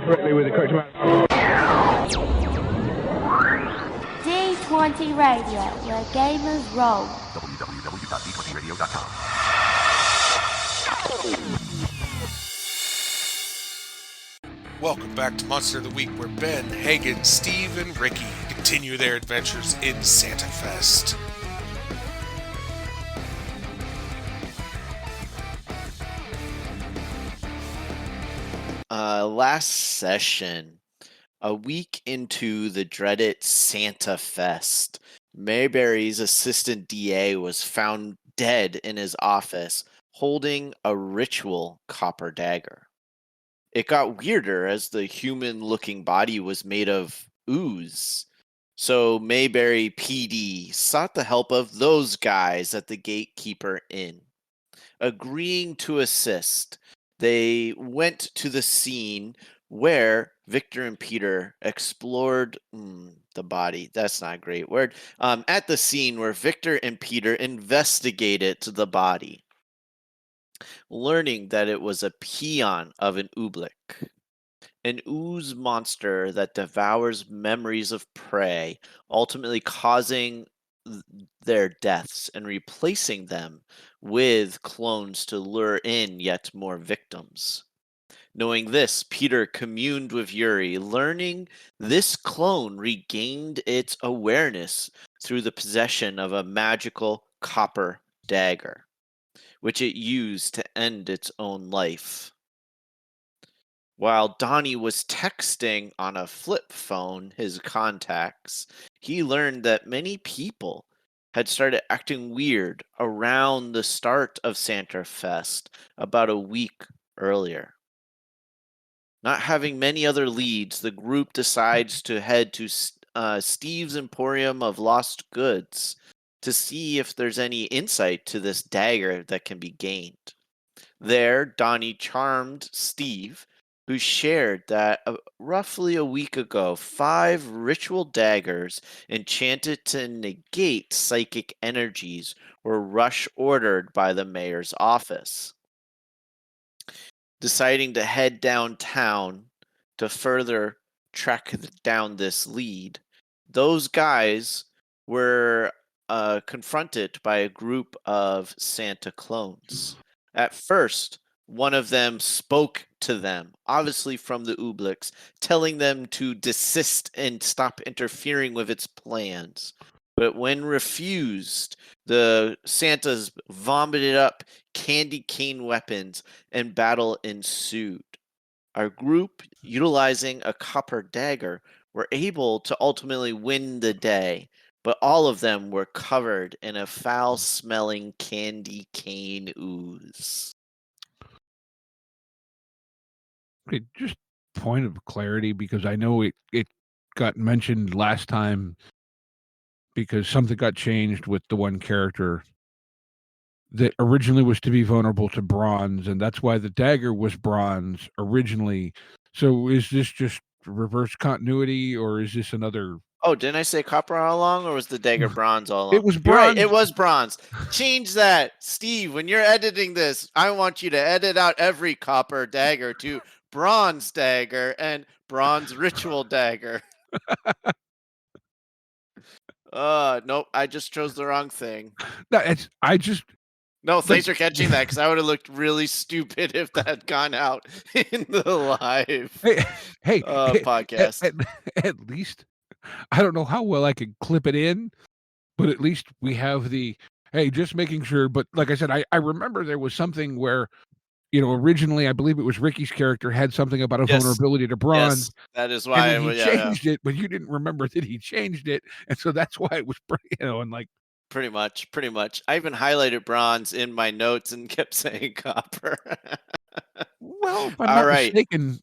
correctly with the correct amount. D20 Radio, where gamers roll. www.d20radio.com. Welcome back to Monster of the Week, where Ben, Hagen, Steve, and Ricky continue their adventures in Santa Fest. Last session, a week into the dreaded Santa Fest, Mayberry's assistant DA was found dead in his office holding a ritual copper dagger. It got weirder as the human-looking body was made of ooze. So Mayberry PD sought the help of those guys at the Gatekeeper Inn. Agreeing to assist, they went to the scene where Victor and Peter explored the body. That's not a great word. At the scene where Victor and Peter investigated the body, learning that it was a peon of an oobleck, an ooze monster that devours memories of prey, ultimately causing their deaths and replacing them with clones to lure in yet more victims. Knowing this, Peter communed with Yuri, learning this clone regained its awareness through the possession of a magical copper dagger, which it used to end its own life. While Donnie was texting on a flip phone his contacts, he learned that many people had started acting weird around the start of Santa Fest about a week earlier. Not having many other leads, the group decides to head to Steve's Emporium of Lost Goods to see if there's any insight to this dagger that can be gained. There, Donnie charmed Steve, who shared that roughly a week ago, 5 ritual daggers enchanted to negate psychic energies were rush ordered by the mayor's office. Deciding to head downtown to further track down this lead, those guys were confronted by a group of Santa clones. At first, one of them spoke to them, obviously from the Ooblex, telling them to desist and stop interfering with its plans. But when refused, the Santas vomited up candy cane weapons and battle ensued. Our group, utilizing a copper dagger, were able to ultimately win the day, but all of them were covered in a foul-smelling candy cane ooze. Okay, just point of clarity, because I know it got mentioned last time because something got changed with the one character that originally was to be vulnerable to bronze, and that's why the dagger was bronze originally. So is this just reverse continuity, or is this another... Oh, didn't I say copper all along, or was the dagger bronze all along? It was You're right, bronze. it was bronze. Change that. Steve, when you're editing this, I want you to edit out every copper dagger to bronze dagger and bronze ritual dagger. Nope, I just chose the wrong thing. No, No, thanks for catching that, because I would have looked really stupid if that had gone out in the live hey, podcast. At least, I don't know how well I could clip it in, but at least we have the, hey, just making sure. But like I said, I remember there was something where, originally I believe it was Ricky's character had something about a vulnerability to bronze. Yes, that is why. And then he changed it, but you didn't remember that he changed it, and so that's why it was, and like... Pretty much. I even highlighted bronze in my notes and kept saying copper. Well, if I'm not mistaken,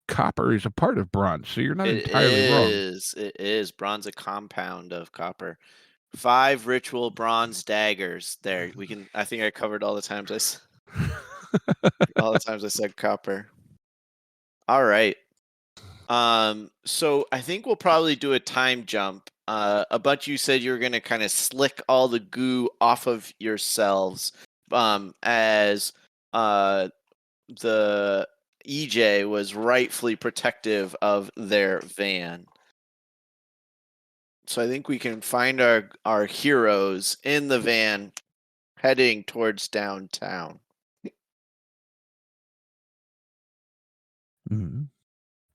copper is a part of bronze, so you're not entirely wrong. It is. Bronze a compound of copper. 5 ritual bronze daggers. There, we can. I think I covered all the times I said copper. All right. So I think we'll probably do a time jump. A bunch of you said you were going to kind of slick all the goo off of yourselves as the EJ was rightfully protective of their van. So I think we can find our heroes in the van heading towards downtown. Mhm.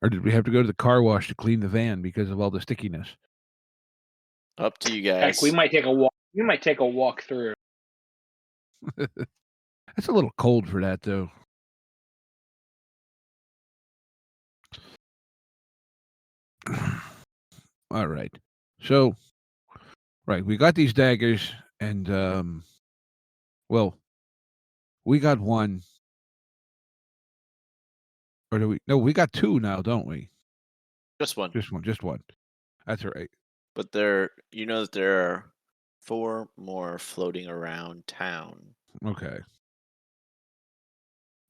Or did we have to go to the car wash to clean the van because of all the stickiness? Up to you Heck, guys. we might take a walk. We might take a walk through. It's a little cold for that, though. All right. So, right, we got these daggers, and well, we got one. Or do we? No, we got two now, don't we? Just one. Just one. That's right. But you know that there are 4 more floating around town. Okay.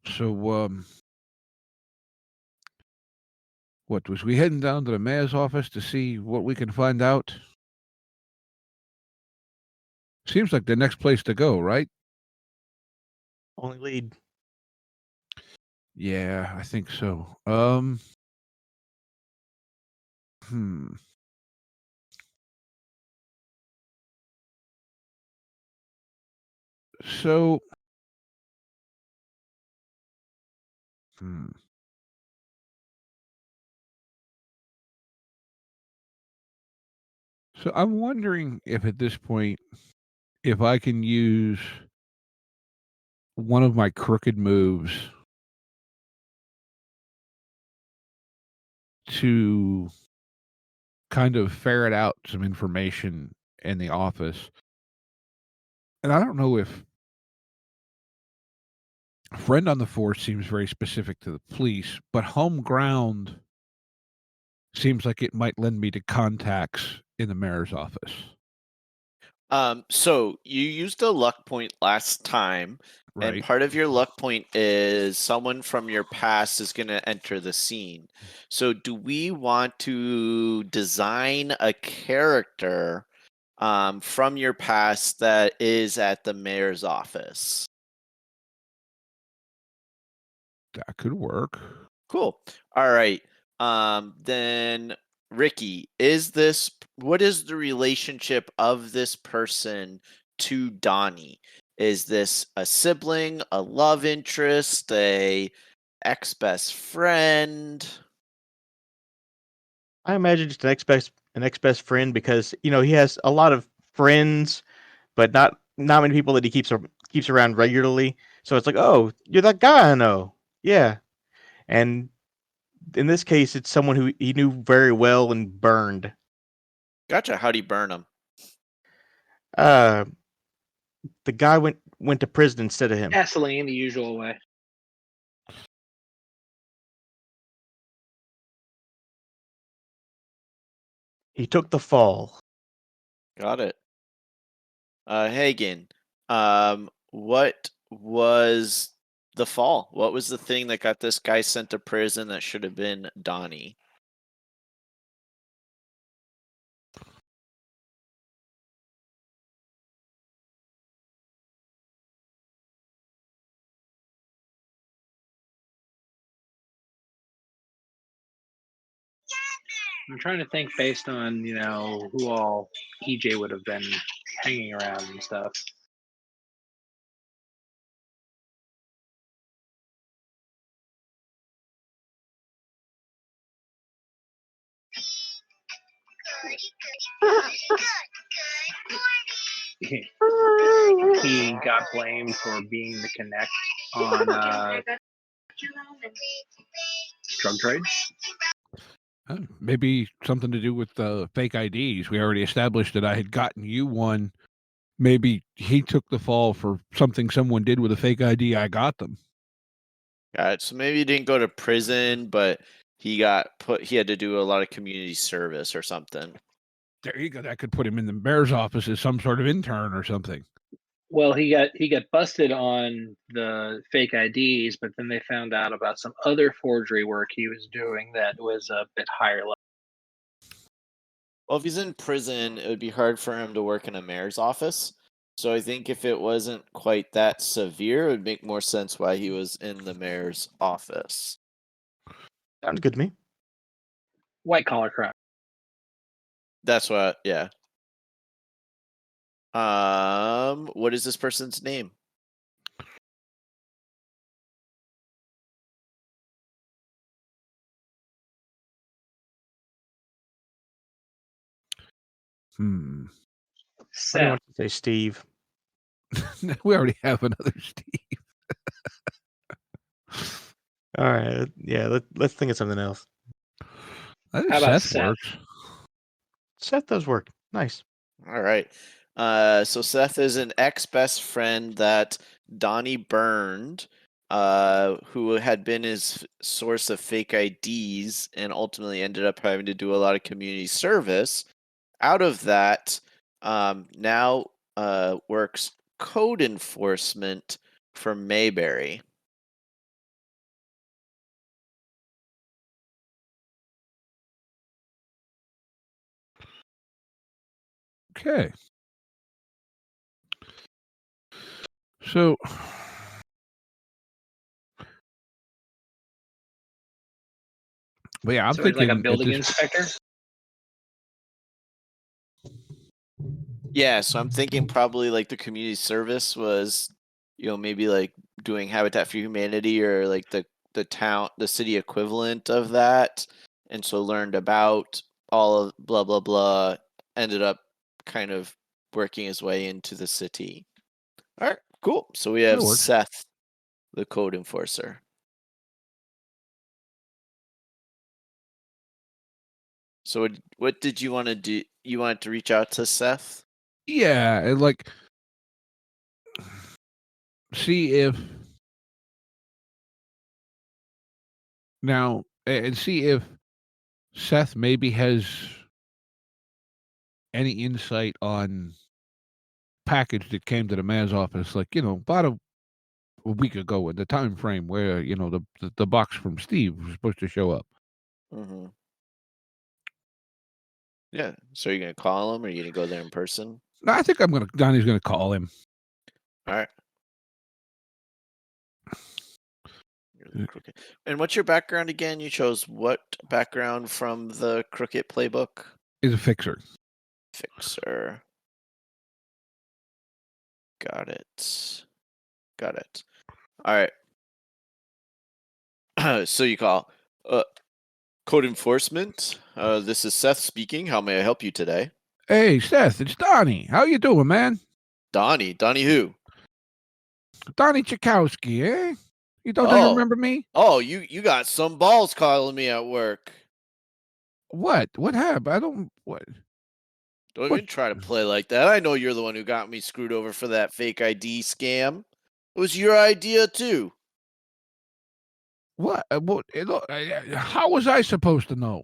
So, what was we heading down to the mayor's office to see what we can find out? Seems like the next place to go, right? Only lead. Yeah, I think so. Hmm. So, hmm. So I'm wondering if at this point, if I can use one of my crooked moves to kind of ferret out some information in the office. And I don't know if friend on the force seems very specific to the police, but home ground seems like it might lend me to contacts in the mayor's office. So you used a luck point last time, and Right. part of your luck point is someone from your past is going to enter the scene. So do we want to design a character from your past that is at the mayor's office? That could work. Cool. All right. Then Ricky, what is the relationship of this person to Donnie? Is this a sibling, a love interest, a ex-best friend? I imagine just an ex best friend because he has a lot of friends, but not many people that he keeps around regularly. So it's like, oh, you're that guy I know, yeah. And in this case, it's someone who he knew very well and burned. Gotcha. How'd he burn him? Uh, the guy went to prison instead of him. Gasoline, the usual way. He took the fall. Got it. Hagen, what was the fall? What was the thing that got this guy sent to prison that should have been Donnie? I'm trying to think based on who all EJ would have been hanging around and stuff. He got blamed for being the connect on drug trade. Maybe something to do with fake IDs. We already established that I had gotten you one. Maybe he took the fall for something someone did with a fake ID. I got them. Got it. So maybe he didn't go to prison, but he had to do a lot of community service or something. There you go. That could put him in the mayor's office as some sort of intern or something. Well, he got busted on the fake IDs, but then they found out about some other forgery work he was doing that was a bit higher level. Well, if he's in prison, it would be hard for him to work in a mayor's office. So I think if it wasn't quite that severe, it would make more sense why he was in the mayor's office. Sounds good to me. White collar crime. That's what. Yeah. What is this person's name? I didn't Seth. want to say Steve. We already have another Steve. All right. Yeah. Let's think of something else. I think How about Seth Seth? works. Seth does work. Nice. All right. So Seth is an ex-best friend that Donnie burned, who had been his source of fake IDs and ultimately ended up having to do a lot of community service. Out of that, now works code enforcement for Mayberry. Okay. So, but yeah, I'm So he's thinking like a at building this. inspector. Yeah, so I'm thinking probably like the community service was, maybe like doing Habitat for Humanity or like the city equivalent of that, and so learned about all of blah blah blah, ended up kind of working his way into the city. All right, cool. So we have That works. Seth, the code enforcer. So what did you want to do? You wanted to reach out to Seth? Yeah, and like see if now and see if Seth maybe has any insight on package that came to the mayor's office, like about a week ago in the time frame where the box from Steve was supposed to show up. Mm-hmm. Yeah. So you're gonna call him, or you're gonna go there in person? No, I think Donnie's gonna call him. All right. Crooked. And what's your background again? You chose what background from the Crooked playbook? Is a fixer. Fixer. Got it. Got it. All right. So you call code enforcement. This is Seth speaking. How may I help you today? Hey, Seth, it's Donnie. How you doing, man? Donnie. Donnie who? Donnie Chakowski, eh? You don't remember me? Oh, you got some balls calling me at work. What? What happened? I don't. What? Don't What? even try to play like that. I know you're the one who got me screwed over for that fake ID scam. It was your idea too. What? How was I supposed to know?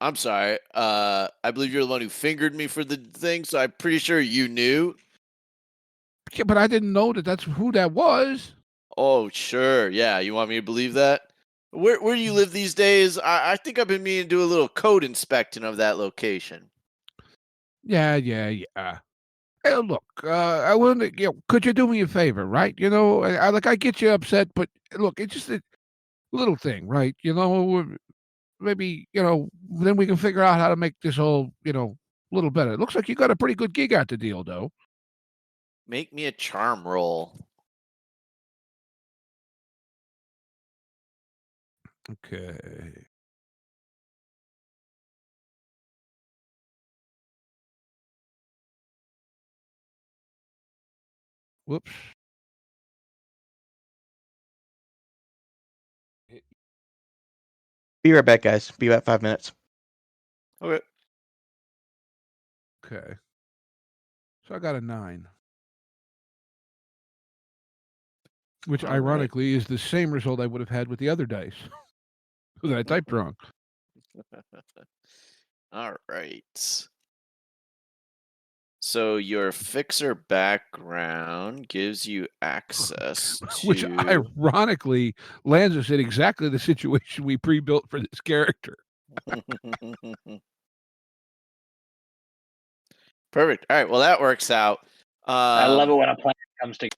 I'm sorry. I believe you're the one who fingered me for the thing, so I'm pretty sure you knew. Yeah, but I didn't know that's who that was. Oh, sure. Yeah, you want me to believe that? Where do you live these days? I think I've been meaning to do a little code inspection of that location. Yeah. Hey, look, I wouldn't. Could you do me a favor, right? I get you upset, but look, it's just a little thing, right? Maybe then we can figure out how to make this whole a little better. It looks like you got a pretty good gig out the deal, though. Make me a charm roll. Okay. Whoops. Be right back, guys. Be about 5 minutes. Okay. Okay. So I got a 9. Which All right. ironically is the same result I would have had with the other dice that I typed wrong. All right. So your fixer background gives you access Which to. ironically lands us in exactly the situation we pre-built for this character. Perfect. All right. Well, that works out. I love it when a plan comes together.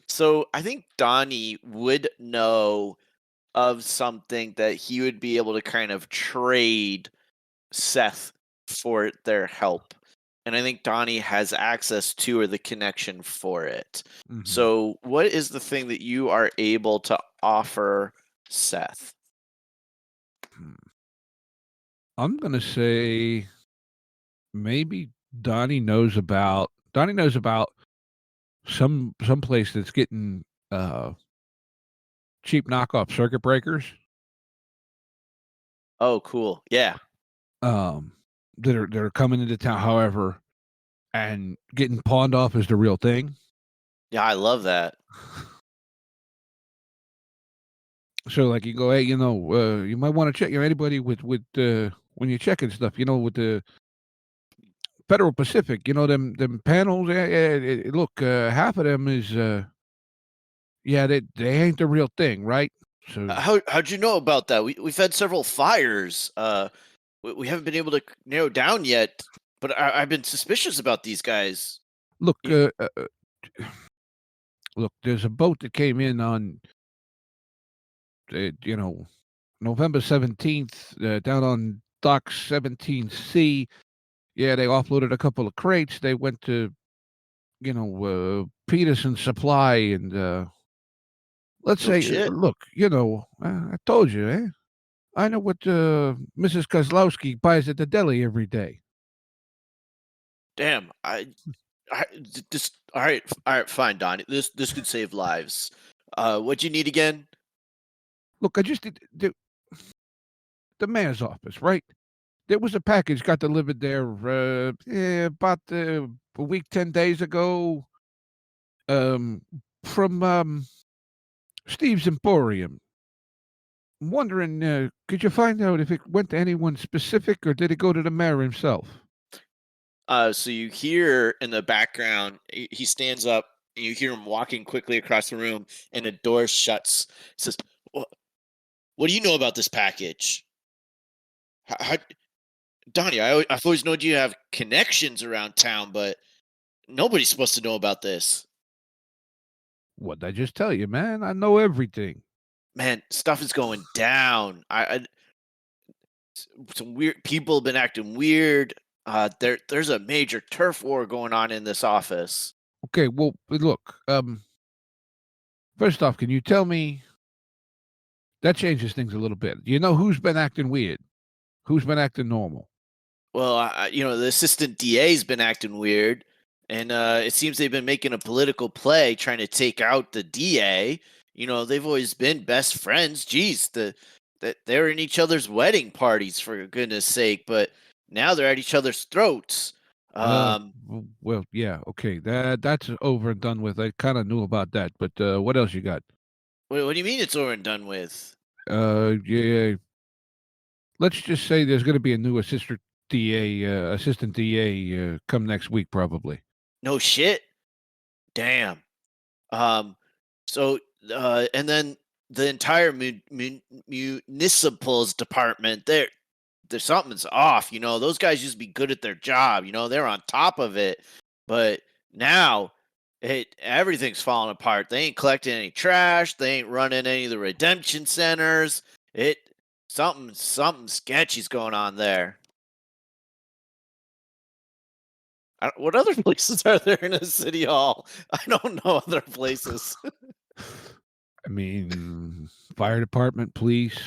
So I think Donnie would know of something that he would be able to kind of trade Seth for their help. And I think Donnie has access to or the connection for it. Mhm. So, what is the thing that you are able to offer Seth? I'm gonna say maybe Donnie knows about some place that's getting cheap knockoff circuit breakers Oh, cool. Yeah. um that are coming into town, however, and getting pawned off as the real thing. Yeah, I love that. So like you go, hey, you might want to check anybody with when you're checking stuff, with the Federal Pacific, them panels. Look, half of them is yeah, they ain't the real thing, right? So How'd you know about that? We've had several fires. We haven't been able to narrow down yet, but I've been suspicious about these guys. look, You- look, there's a boat that came in on November 17th down on dock 17C. Yeah, they offloaded a couple of crates. They went to Peterson Supply and let's No say, shit. look, I told you, eh? I know what Mrs. Kozlowski buys at the deli every day. Damn. This. All right. All right. Fine, Donnie. This could save lives. What'd you need again? Look, I just did the mayor's office, right? There was a package got delivered there about a week, 10 days ago um, from Steve's Emporium. I'm wondering, could you find out if it went to anyone specific or did it go to the mayor himself? So you hear in the background, he stands up, and you hear him walking quickly across the room, and a door shuts. Says, "What do you know about this package?" How, Donnie, I've always known you have connections around town, but nobody's supposed to know about this. What'd I just tell you, man? I know everything. Man, stuff is going down. Some weird people have been acting weird. There's a major turf war going on in this office. Okay, well, look, first off, can you tell me that changes things a little bit? You know who's been acting weird? Who's been acting normal? Well, the assistant DA's been acting weird, and it seems they've been making a political play trying to take out the DA. They've always been best friends. Geez, they're in each other's wedding parties, for goodness sake, but now they're at each other's throats. Well, yeah, okay. That's over and done with. I kind of knew about that, but what else you got? What do you mean it's over and done with? Yeah. Let's just say there's going to be a new assistant DA come next week, probably. No shit. Damn. Um, so and then the entire municipals department, there's something's off. Those guys used to be good at their job. They're on top of it, but now everything's falling apart. They ain't collecting any trash. They ain't running any of the redemption centers. Something sketchy's going on there. What other places are there in a city hall? I don't know other places. I mean, fire department, police.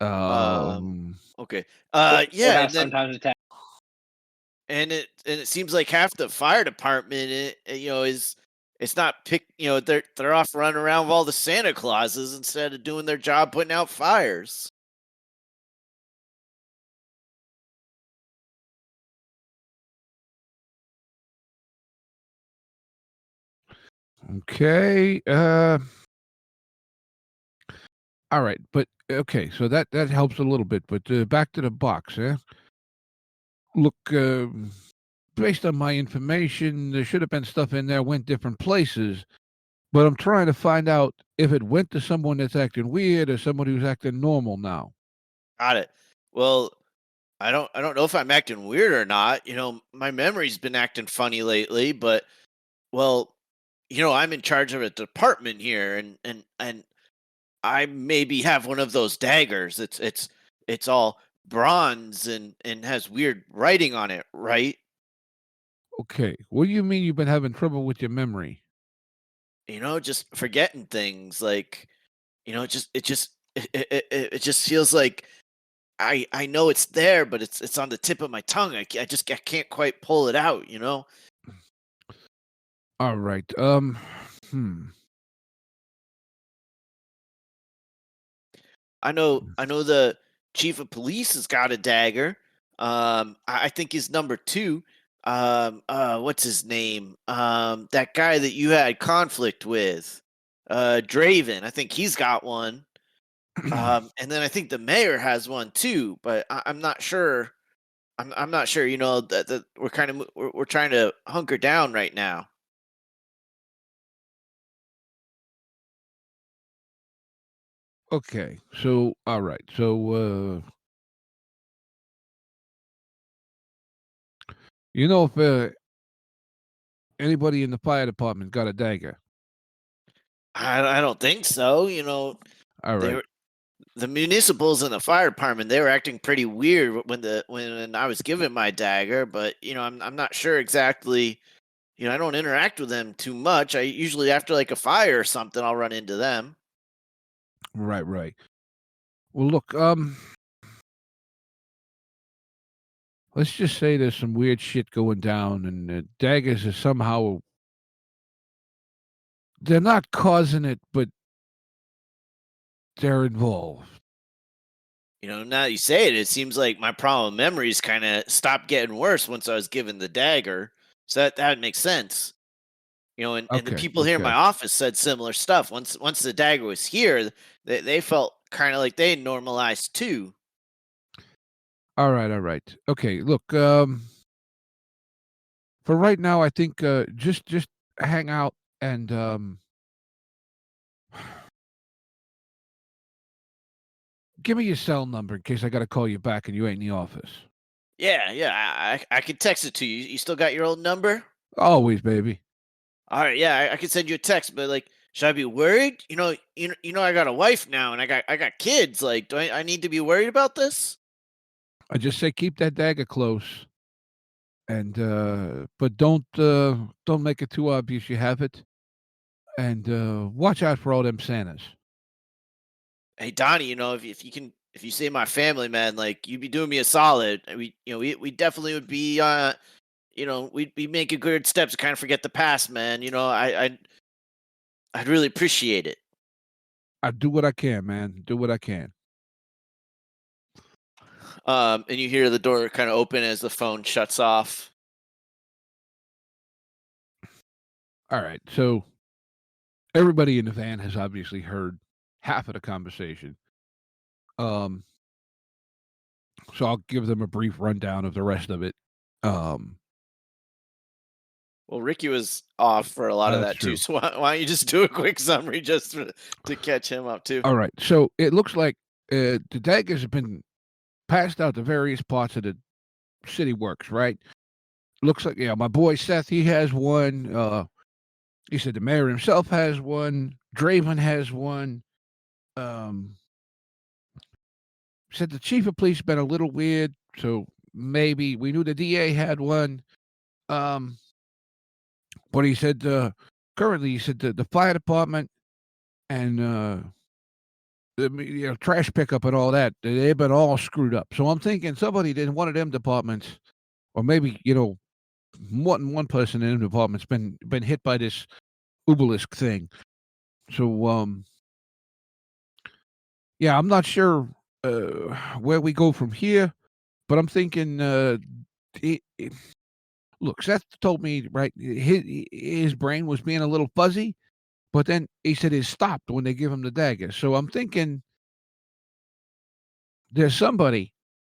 Okay. Yeah, Courthouse and then sometimes attack. it seems like half the fire department, is it's not pick. They're off running around with all the Santa Clauses instead of doing their job putting out fires. Okay. All right, but okay, so that helps a little bit. But back to the box, eh? Look, based on my information, there should have been stuff in there went different places. But I'm trying to find out if it went to someone that's acting weird or somebody who's acting normal now. Got it. Well, I don't know if I'm acting weird or not. My memory's been acting funny lately, but well, I'm in charge of a department here, and I maybe have one of those daggers. It's all bronze and has weird writing on it, right? Okay. What do you mean you've been having trouble with your memory? Just forgetting things, like, it just feels like I know it's there, but it's on the tip of my tongue. I can't quite pull it out. All right. Hmm. I know the chief of police has got a dagger. I think he's number two. What's his name? That guy that you had conflict with, Draven. I think he's got one. And then I think the mayor has one too, but I'm not sure. I'm not sure. That we're trying to hunker down right now. Okay. So, all right. So, if anybody in the fire department got a dagger? I don't think so. All They right. were the municipals and the fire department. They were acting pretty weird when I was given my dagger, but I'm not sure exactly. I don't interact with them too much. I usually, after like a fire or something, I'll run into them. Right, right. Well, look, let's just say there's some weird shit going down, and daggers are somehow they're not causing it, but they're involved. Now that you say it, it seems like my problem with memories kind of stopped getting worse once I was given the dagger. So that makes sense. And the Okay, people here in my okay. office said similar stuff. Once the dagger was here, they felt kind of like they normalized too. All right, all right. Okay, look, for right now, I think just hang out and give me your cell number in case I got to call you back and you ain't in the office. Yeah, yeah. I could text it to you. You still got your old number? Always, baby. All right, yeah, I could send you a text, but like, should I be worried? I got a wife now, and I got kids. Like, do I need to be worried about this? I just say keep that dagger close, and but don't make it too obvious you have it, and watch out for all them Santas. Hey, Donnie, if you say my family, man, like, you'd be doing me a solid. We definitely would be, we'd be making good steps to kind of forget the past, man. I'd really appreciate it. I do what I can, man. Do what I can. And you hear the door kind of open as the phone shuts off. All right, so everybody in the van has obviously heard half of the conversation. Um, so I'll give them a brief rundown of the rest of it. Um, Well, Ricky was off for a lot of that's that too, true. so why don't you just do a quick summary just to catch him up too? All right, so it looks like the daggers have been passed out to various parts of the city works, right? Looks like, yeah, my boy Seth, he has one. He said the mayor himself has one. Draven has one. Um, said the chief of police been a little weird, so maybe we knew the DA had one. But he said currently, he said the fire department and the trash pickup and all that, they've been all screwed up. So I'm thinking somebody in one of them departments, or maybe more than one person in the department's been hit by this obelisk thing. So yeah, I'm not sure where we go from here, but I'm thinking look, Seth told me, right, his brain was being a little fuzzy, but then he said it stopped when they give him the dagger. So I'm thinking there's somebody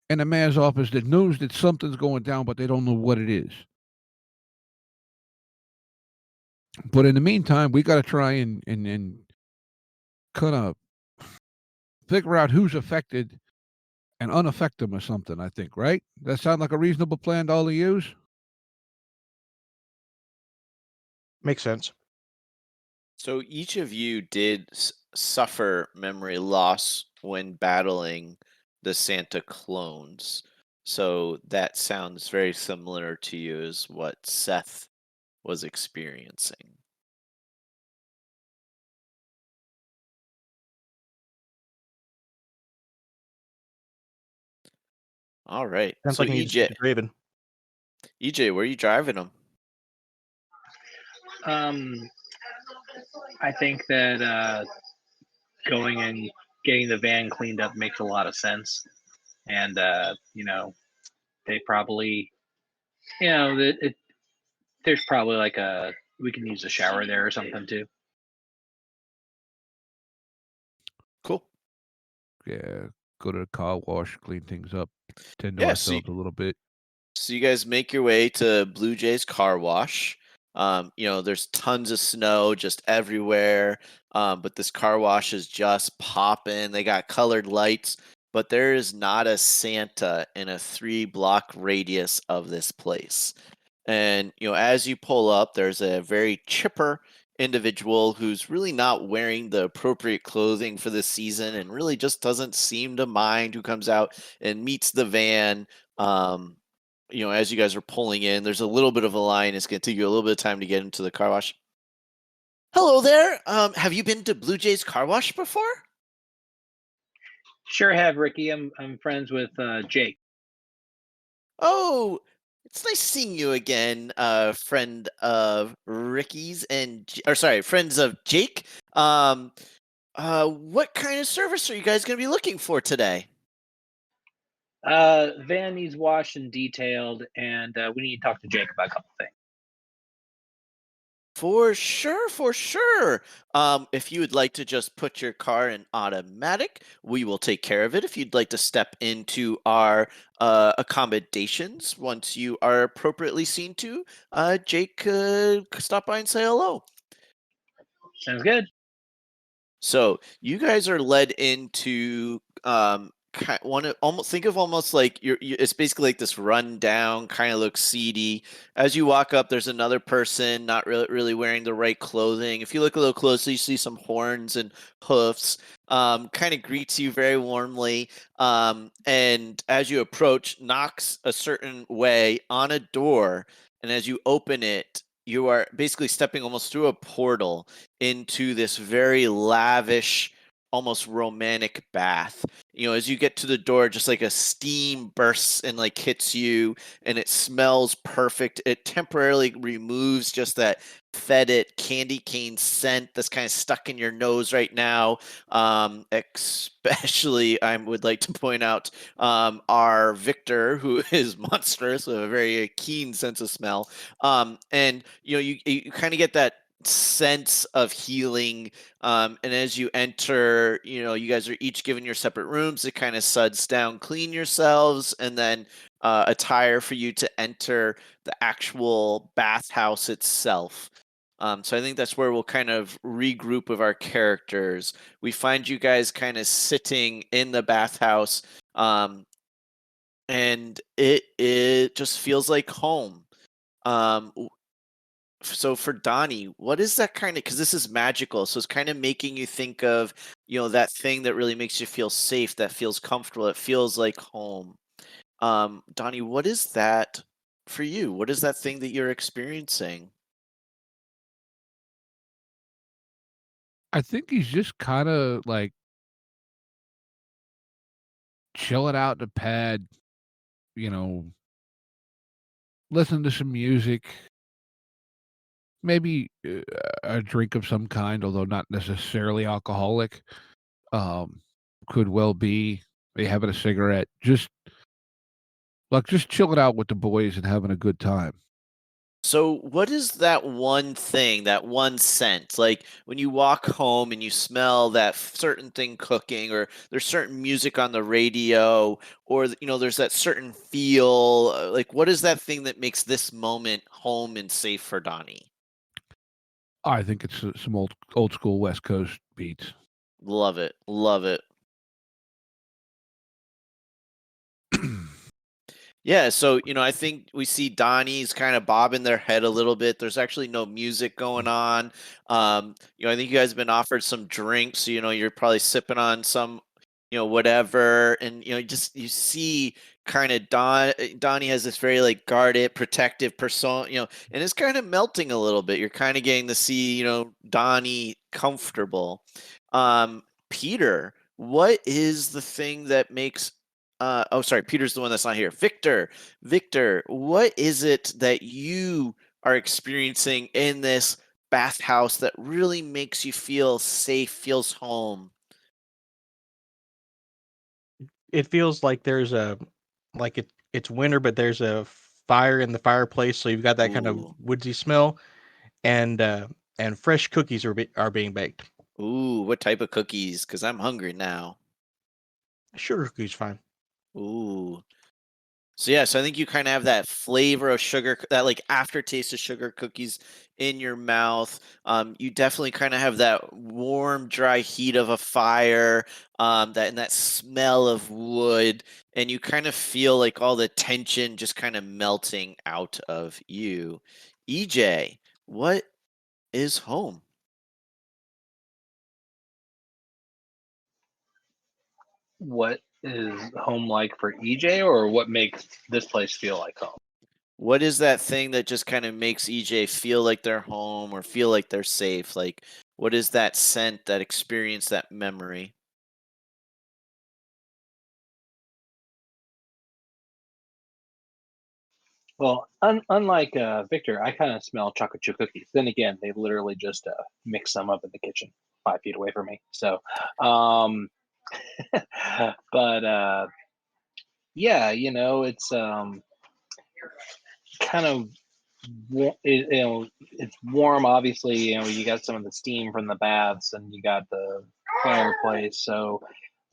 in the mayor's office that knows that something's going down, but they don't know what it is. But in the meantime, we got to try and kind of figure out who's affected and unaffect them or something, I think, right? That sound like a reasonable plan to all of use? Makes sense. So each of you did suffer memory loss when battling the Santa clones. So that sounds very similar to you as what Seth was experiencing. All right. Sounds So like he needs to speak to Draven. EJ, where are you driving them? Um, I think that going and getting the van cleaned up makes a lot of sense, and they probably, there's probably like we can use a shower there or something too. Cool. Yeah, go to the car wash, clean things up, tend to Yeah, ourselves a little bit. So you guys make your way to Blue Jay's car wash. There's tons of snow just everywhere. But this car wash is just popping. They got colored lights, but there is not a Santa in a 3-block radius of this place. And as you pull up, there's a very chipper individual who's really not wearing the appropriate clothing for the season and really just doesn't seem to mind, who comes out and meets the van. Um, as you guys are pulling in, there's a little bit of a line. It's going to take you a little bit of time to get into the car wash. Hello there. Have you been to Blue Jay's car wash before? Sure have, Ricky. I'm friends with Jake. Oh, it's nice seeing you again, friend of Ricky's friends of Jake. What kind of service are you guys going to be looking for today? Van needs washed and detailed, and we need to talk to Jake about a couple things. For sure, for sure. If you would like to just put your car in automatic, we will take care of it. If you'd like to step into our accommodations once you are appropriately seen to, Jake could stop by and say hello. Sounds good. So you guys are led into almost like it's basically like this rundown, kind of looks seedy. As you walk up, there's another person not really wearing the right clothing. If you look a little closely, you see some horns and hoofs. Kind of greets you very warmly, and as you approach, knocks a certain way on a door, and as you open it, you are basically stepping almost through a portal into this very lavish, almost romantic bath. As you get to the door, just like a steam bursts and like hits you, and it smells perfect. It temporarily removes just that fetid candy cane scent that's kind of stuck in your nose right now. Especially, I would like to point out our Victor, who is monstrous with a very keen sense of smell. And you kind of get that sense of healing, and as you enter, you guys are each given your separate rooms to kind of suds down, clean yourselves, and then attire for you to enter the actual bathhouse itself. So I think that's where we'll kind of regroup with our characters. We find you guys kind of sitting in the bathhouse, and it just feels like home. Um, so for Donnie, what is that kind of, because this is magical, so it's kind of making you think of, that thing that really makes you feel safe, that feels comfortable, it feels like home. Donnie, what is that for you? What is that thing that you're experiencing? I think he's just kind of like chilling out in the pad, you know, listen to some music, maybe a drink of some kind, although not necessarily alcoholic. Um, could well be maybe having a cigarette, just chilling out with the boys and having a good time. So, what is that one thing, that one scent? Like when you walk home and you smell that certain thing cooking, or there's certain music on the radio, or there's that certain feel. Like, what is that thing that makes this moment home and safe for Donnie? I think it's some old school West Coast beats. Love it, love it. Yeah, so I think we see Donnie's kind of bobbing their head a little bit. There's actually no music going on. I think you guys have been offered some drinks, so you're probably sipping on some, whatever, and just you see kind of Donnie has this very like guarded, protective persona, and it's kind of melting a little bit. You're kind of getting to see, Donnie comfortable. Peter, what is the thing that makes oh, sorry, Peter's the one that's not here. Victor, what is it that you are experiencing in this bathhouse that really makes you feel safe, feels home? It feels like there's it's winter, but there's a fire in the fireplace, so you've got that kind of Ooh. woodsy smell, and fresh cookies are being baked. Ooh, what type of cookies? Because I'm hungry now. Sugar cookies, fine. Ooh. So I think you kind of have that flavor of sugar, that like aftertaste of sugar cookies in your mouth. You definitely kind of have that warm, dry heat of a fire, that smell of wood, and you kind of feel like all the tension just kind of melting out of you. EJ, what is home? What is home like for EJ, or what makes this place feel like home? What is that thing that just kind of makes EJ feel like they're home or feel like they're safe? Like, what is that scent, that experience, that memory? Well, unlike Victor, I kind of smell chocolate chip cookies. Then again, they literally just mix some up in the kitchen 5 feet away from me. So, um, but yeah, it's kind of it's warm. Obviously, you got some of the steam from the baths, and you got the fireplace. So,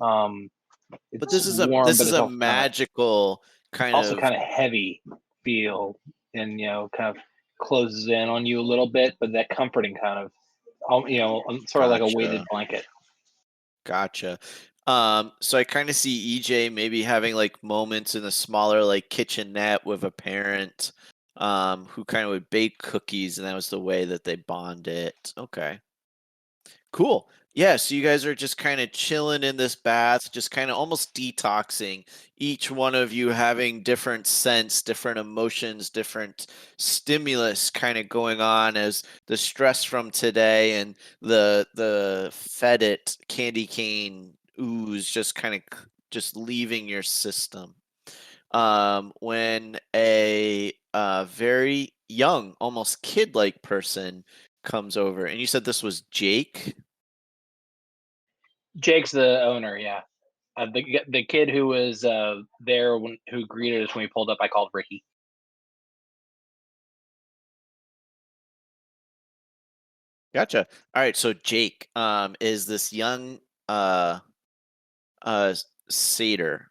um, But it's this is a warm, this but is it's a magical kind also of kind of heavy feel, and kind of closes in on you a little bit, but that comforting kind of, sort of like a weighted gotcha. blanket. Gotcha. So I kind of see EJ maybe having like moments in a smaller like kitchenette with a parent who kind of would bake cookies, and that was the way that they bonded. Okay. Cool. Yeah, so you guys are just kind of chilling in this bath, just kind of almost detoxing. Each one of you having different scents, different emotions, different stimulus kind of going on as the stress from today and the fetid candy cane ooze just kind of just leaving your system. When a very young, almost kid-like person comes over, and you said this was Jake. Jake's the owner, yeah. The kid who was there who greeted us when we pulled up, I called Ricky. Gotcha. All right, so Jake is this young uh satyr.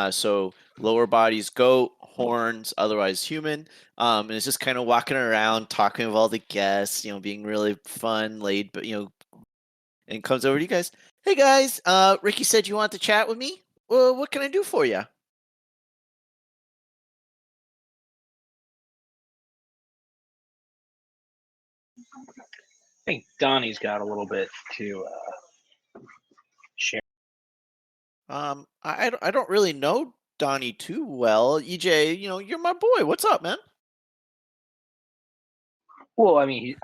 So lower body's goat, horns, otherwise human. And it's just kind of walking around, talking with all the guests, being really fun, laid, but and comes over to you guys. Hey guys, Ricky said you want to chat with me. Well, what can I do for you? I think Donnie's got a little bit to share. I don't really know Donnie too well. EJ, you're my boy. What's up, man? Well, I mean,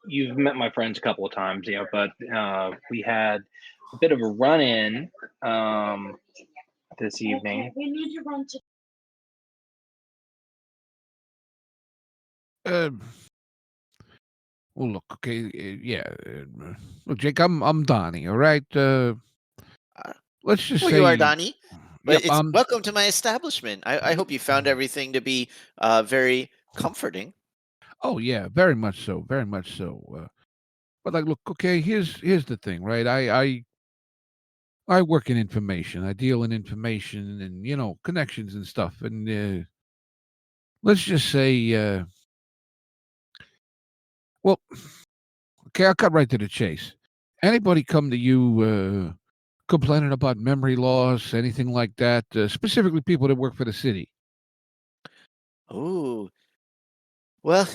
you've met my friends a couple of times, but we had a bit of a run-in this evening. Um, well, look, okay, yeah. Look, Jake, I'm Donnie. All right. Let's just Well, say, you are Donnie. yep, But it's welcome to my establishment. I hope you found everything to be very comforting. Oh yeah, very much so, very much so. But like, look, okay, here's the thing, right? I work in information. I deal in information and connections and stuff. And let's just say, well, okay, I'll cut right to the chase. Anybody come to you complaining about memory loss, anything like that? Specifically, people that work for the city. Oh, well,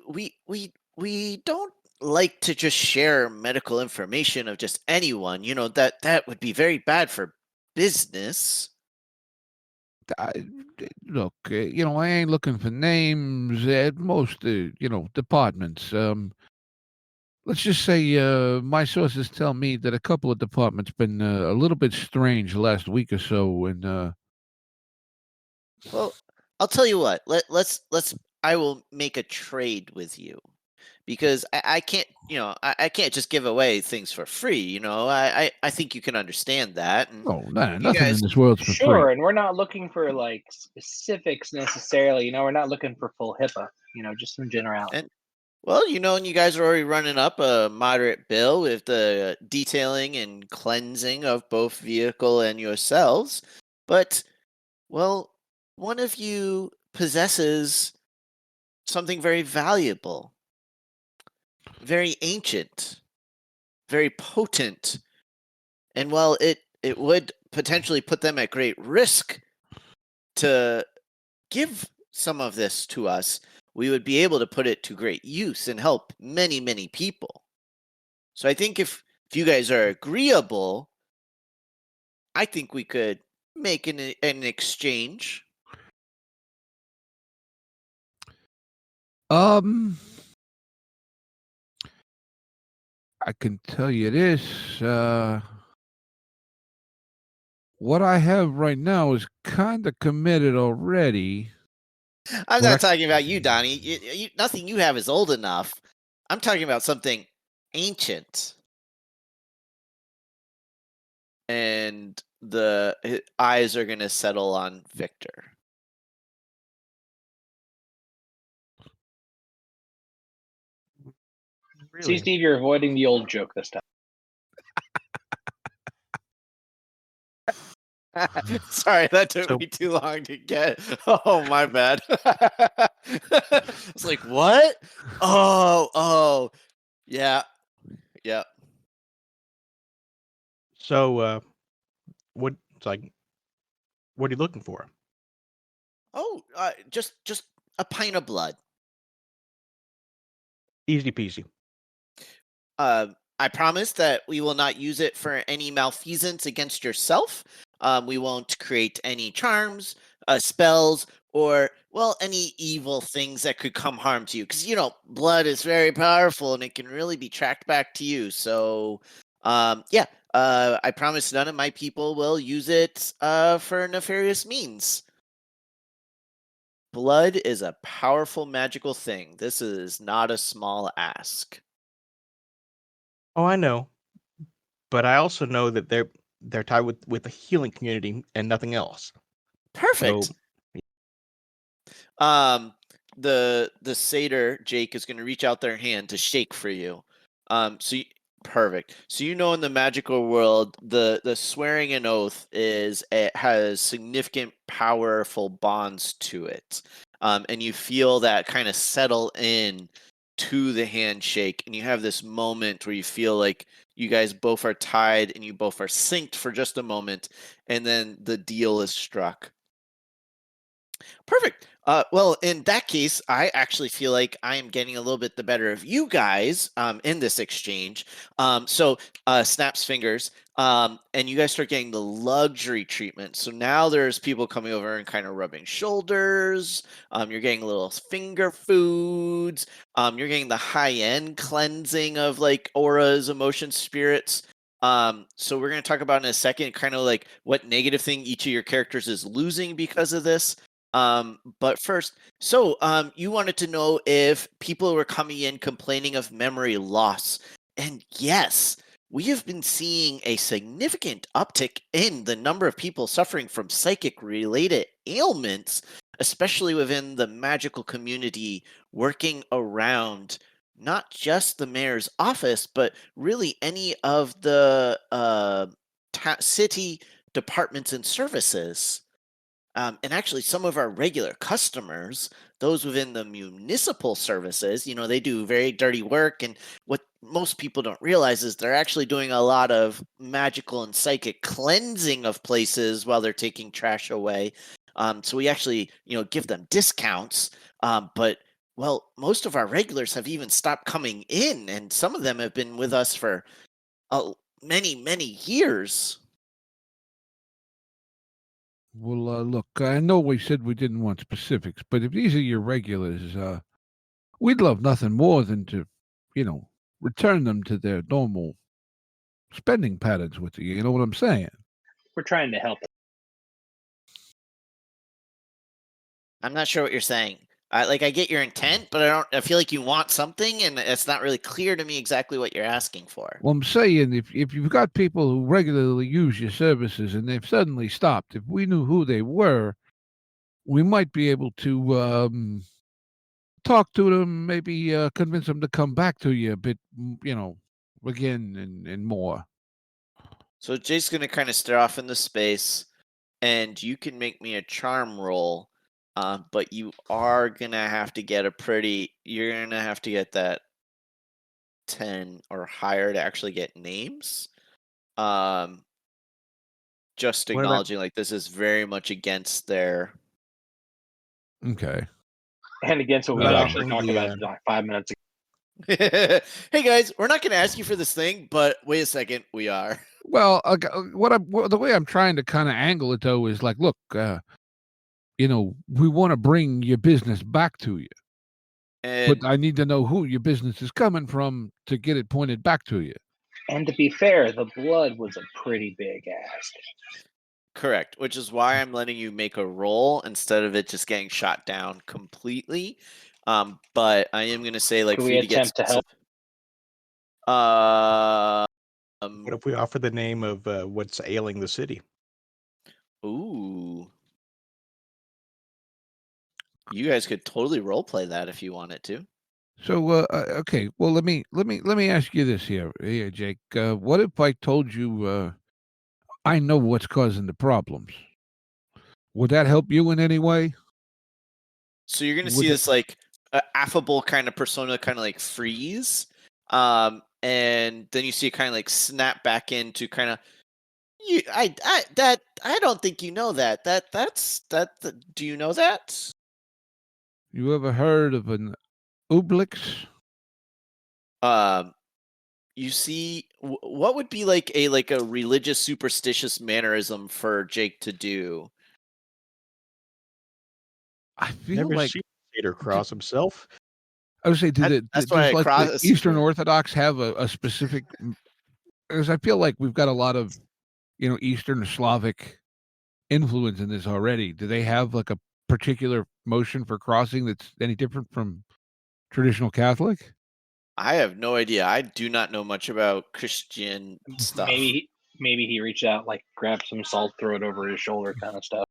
we don't like to just share medical information of just anyone. That would be very bad for business. Look, I ain't looking for names at most, departments. Let's just say my sources tell me that a couple of departments been a little bit strange the last week or so, and Well, I'll tell you what. Let's. I will make a trade with you because I can't. I can't just give away things for free. I think you can understand that. And oh, nah, you nothing in guys, this world's for Sure, free. and we're not looking for like specifics necessarily. We're not looking for full HIPAA. Just some generality. and well, and you guys are already running up a moderate bill with the detailing and cleansing of both vehicle and yourselves. But, well, one of you possesses something very valuable, very ancient, very potent. And while it would potentially put them at great risk to give some of this to us, we would be able to put it to great use and help many, many people. So I think if you guys are agreeable, I think we could make an exchange. Um, I can tell you this. What I have right now is kind of committed already. I'm What not talking about you, Donnie. Nothing you have is old enough. I'm talking about something ancient. And the eyes are going to settle on Victor. See, Steve, you're avoiding the old joke this time. Sorry, that took me too long to get. Oh, my bad. It's like, what? Oh, yeah. So, what? It's like, what are you looking for? Oh, just a pint of blood. Easy peasy. I promise that we will not use it for any malfeasance against yourself. We won't create any charms, spells, or, well, any evil things that could come harm to you. Because, blood is very powerful and it can really be tracked back to you. So, I promise none of my people will use it for nefarious means. Blood is a powerful magical thing. This is not a small ask. Oh, I know, but I also know that they're tied with the healing community and nothing else. Perfect. So, The satyr Jake is going to reach out their hand to shake for you. Perfect. So in the magical world, the swearing an oath it has significant powerful bonds to it, and you feel that kind of settle in to the handshake, and you have this moment where you feel like you guys both are tied and you both are synced for just a moment, and then the deal is struck. Perfect. Well, in that case, I actually feel like I am getting a little bit the better of you guys in this exchange. So snaps fingers, and you guys start getting the luxury treatment. So now there's people coming over and kind of rubbing shoulders. You're getting little finger foods. You're getting the high-end cleansing of like auras, emotions, spirits. So we're going to talk about in a second kind of like what negative thing each of your characters is losing because of this. But first, you wanted to know if people were coming in complaining of memory loss. And yes, we have been seeing a significant uptick in the number of people suffering from psychic related ailments, especially within the magical community working around not just the mayor's office, but really any of the city departments and services. And actually, some of our regular customers, those within the municipal services, they do very dirty work. And what most people don't realize is they're actually doing a lot of magical and psychic cleansing of places while they're taking trash away. So we actually, give them discounts. But well, most of our regulars have even stopped coming in, and some of them have been with us for many, many years. Well, look, I know we said we didn't want specifics, but if these are your regulars, we'd love nothing more than to, return them to their normal spending patterns with you. You know what I'm saying? We're trying to help. I'm not sure what you're saying. I get your intent, but I feel like you want something, and it's not really clear to me exactly what you're asking for. Well, I'm saying if you've got people who regularly use your services and they've suddenly stopped, if we knew who they were, we might be able to talk to them, maybe convince them to come back to you a bit, again and more. So Jake's going to kind of stare off into space, and you can make me a charm roll, but you are going to have to get you're going to have to get that 10 or higher to actually get names. Just What about- acknowledging like this is very much against their... Okay. And against what we Well, actually talked about like 5 minutes ago. Hey guys, we're not going to ask you for this thing, but wait a second, we are. Well, the way I'm trying to kind of angle it though is like, look, we want to bring your business back to you, And but I need to know who your business is coming from to get it pointed back to you. And to be fair, the blood was a pretty big ask. correct, which is why I'm letting you make a roll instead of it just getting shot down completely. But I am going to say, like, Can for we you to get attempt to help? What if we offer the name of what's ailing the city? Ooh. You guys could totally role play that if you wanted to. So, okay. Well, let me ask you this here, Jake. What if I told you I know what's causing the problems? Would that help you in any way? So you're going to Would see it- this like affable kind of persona kind of like freeze. And then you see it kind of like snap back into kind of I don't think you know that. Do you know that? You ever heard of an Oblix? You see what would be like a religious superstitious mannerism for Jake to do? I feel Never like seen Peter cross himself. I would say, That's why I does like the cross- Eastern Orthodox have a specific? Because I feel like we've got a lot of, Eastern Slavic influence in this already. Do they have like a particular motion for crossing that's any different from traditional Catholic? I have no idea. I do not know much about Christian stuff. Maybe he reached out, like grabbed some salt, throw it over his shoulder, kind of stuff.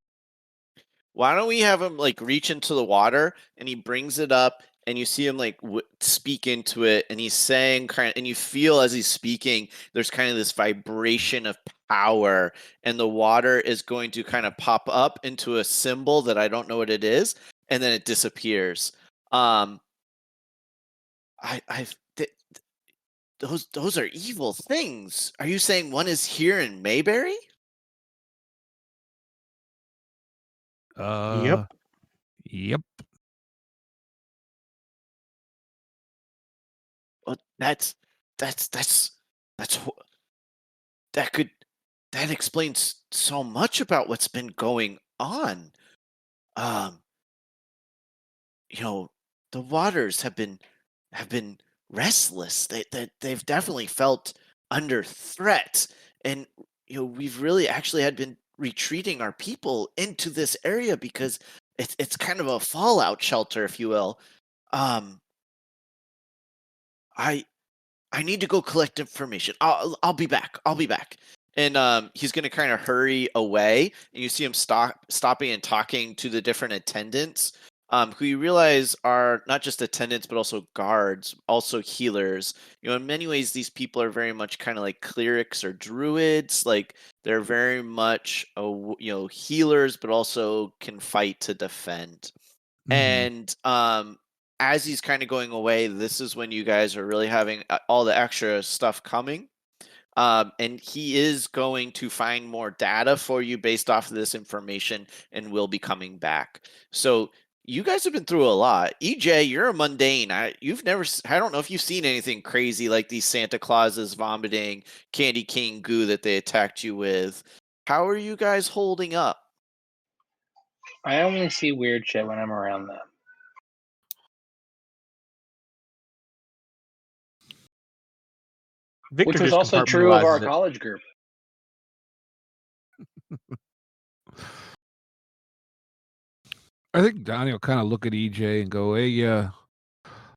Why don't we have him like reach into the water and he brings it up and you see him like speak into it and he's saying and you feel as he's speaking there's kind of this vibration of power and the water is going to kind of pop up into a symbol that I don't know what it is and then it disappears. Those are evil things. Are you saying one is here in Mayberry? Yep. Well, that explains so much about what's been going on. The waters have been restless. They've definitely felt under threat, and we've really actually had been retreating our people into this area because it's kind of a fallout shelter, if you will. I need to go collect information. I'll be back. And he's gonna kind of hurry away, and you see him stopping and talking to the different attendants, who you realize are not just attendants but also guards, also healers. In many ways, these people are very much kind of like clerics or druids. Like they're very much healers, but also can fight to defend. Mhm. And as he's kind of going away, this is when you guys are really having all the extra stuff coming. And he is going to find more data for you based off of this information and will be coming back. So you guys have been through a lot. EJ, you're a mundane. I don't know if you've seen anything crazy like these Santa Clauses vomiting candy cane goo that they attacked you with. How are you guys holding up? I only see weird shit when I'm around them. Victor Which was just also true of our compartmentalizes it. college group. I think Donnie will kind of look at EJ and go, "Hey,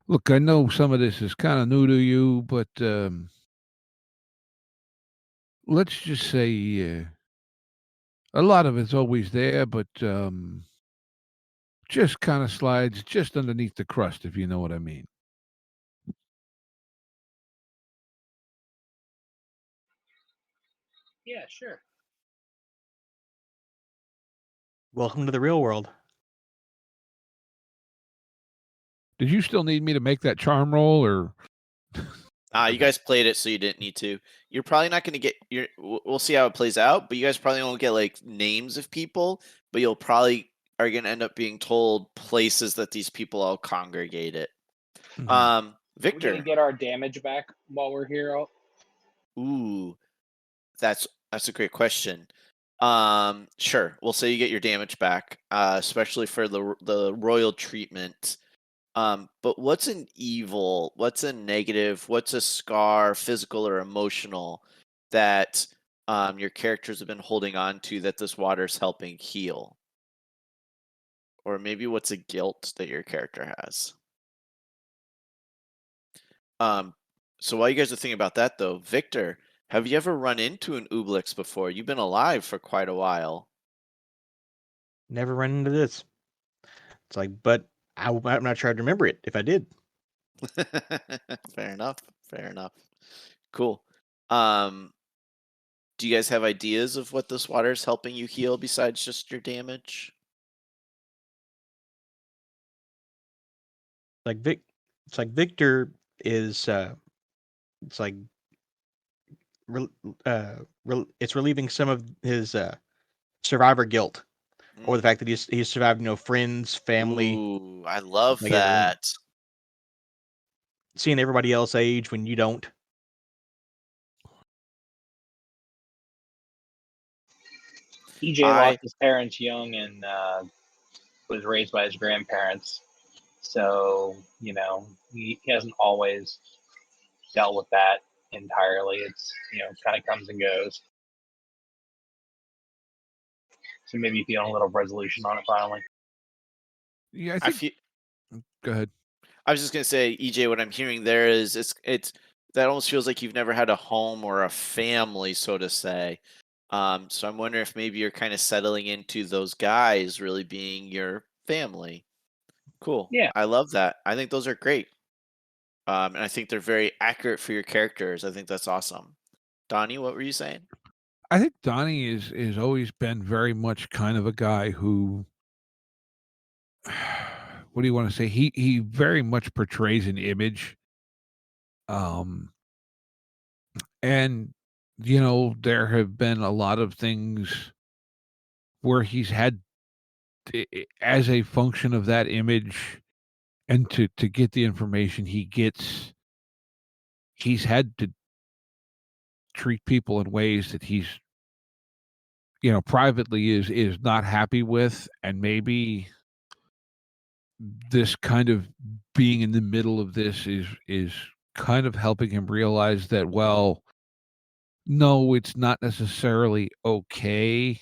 look, I know some of this is kind of new to you, but let's just say a lot of it's always there, but just kind of slides just underneath the crust, if you know what I mean." Yeah, sure. Welcome to the real world. Did you still need me to make that charm roll, or? You guys played it, so you didn't need to. You're probably not going to get your. We'll see how it plays out, but you guys probably won't get like names of people, but you'll probably are going to end up being told places that these people all congregated. Mhm. We're Victor. gonna get our damage back while we're here. Ooh, that's a great question. Sure. We'll say you get your damage back, especially for the royal treatment. But what's an evil? What's a negative? What's a scar, physical or emotional, that your characters have been holding on to that this water's helping heal? Or maybe what's a guilt that your character has? So while you guys are thinking about that, though, Victor, have you ever run into an Ooblix before? You've been alive for quite a while. Never run into this. It's like, but I'm not sure I'd remember it if I did. Fair enough. Fair enough. Cool. Do you guys have ideas of what this water is helping you heal besides just your damage? It's like Victor is it's like it's relieving some of his survivor guilt, or the fact that he's survived, friends, family. Ooh, I love like everyone. that. Seeing everybody else age when you don't. EJ lost his parents young and was raised by his grandparents. So, he hasn't always dealt with that entirely. It's, kind of comes and goes. So maybe you feel a little resolution on it finally. Yeah, I think. Go ahead. I was just gonna say, EJ, what I'm hearing there is it's that almost feels like you've never had a home or a family, so to say. So I'm wondering if maybe you're kind of settling into those guys really being your family. Cool. Yeah. I love that. I think those are great. And I think they're very accurate for your characters. I think that's awesome. Donnie, what were you saying? I think Donnie is always been very much kind of a guy who, what do you want to say? He very much portrays an image. And there have been a lot of things where he's had as a function of that image, and to get the information he gets, he's had to treat people in ways that he's privately is not happy with, and maybe this kind of being in the middle of this is kind of helping him realize that, well, no, it's not necessarily okay.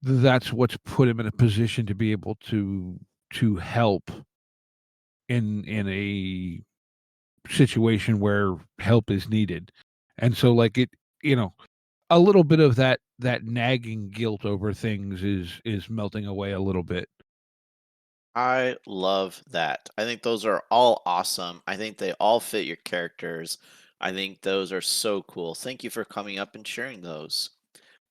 That's what's put him in a position to be able to help in a situation where help is needed. And so, like, it a little bit of that nagging guilt over things is melting away a little bit. I love that. I think those are all awesome. I think they all fit your characters. I think those are so cool. Thank you for coming up and sharing those.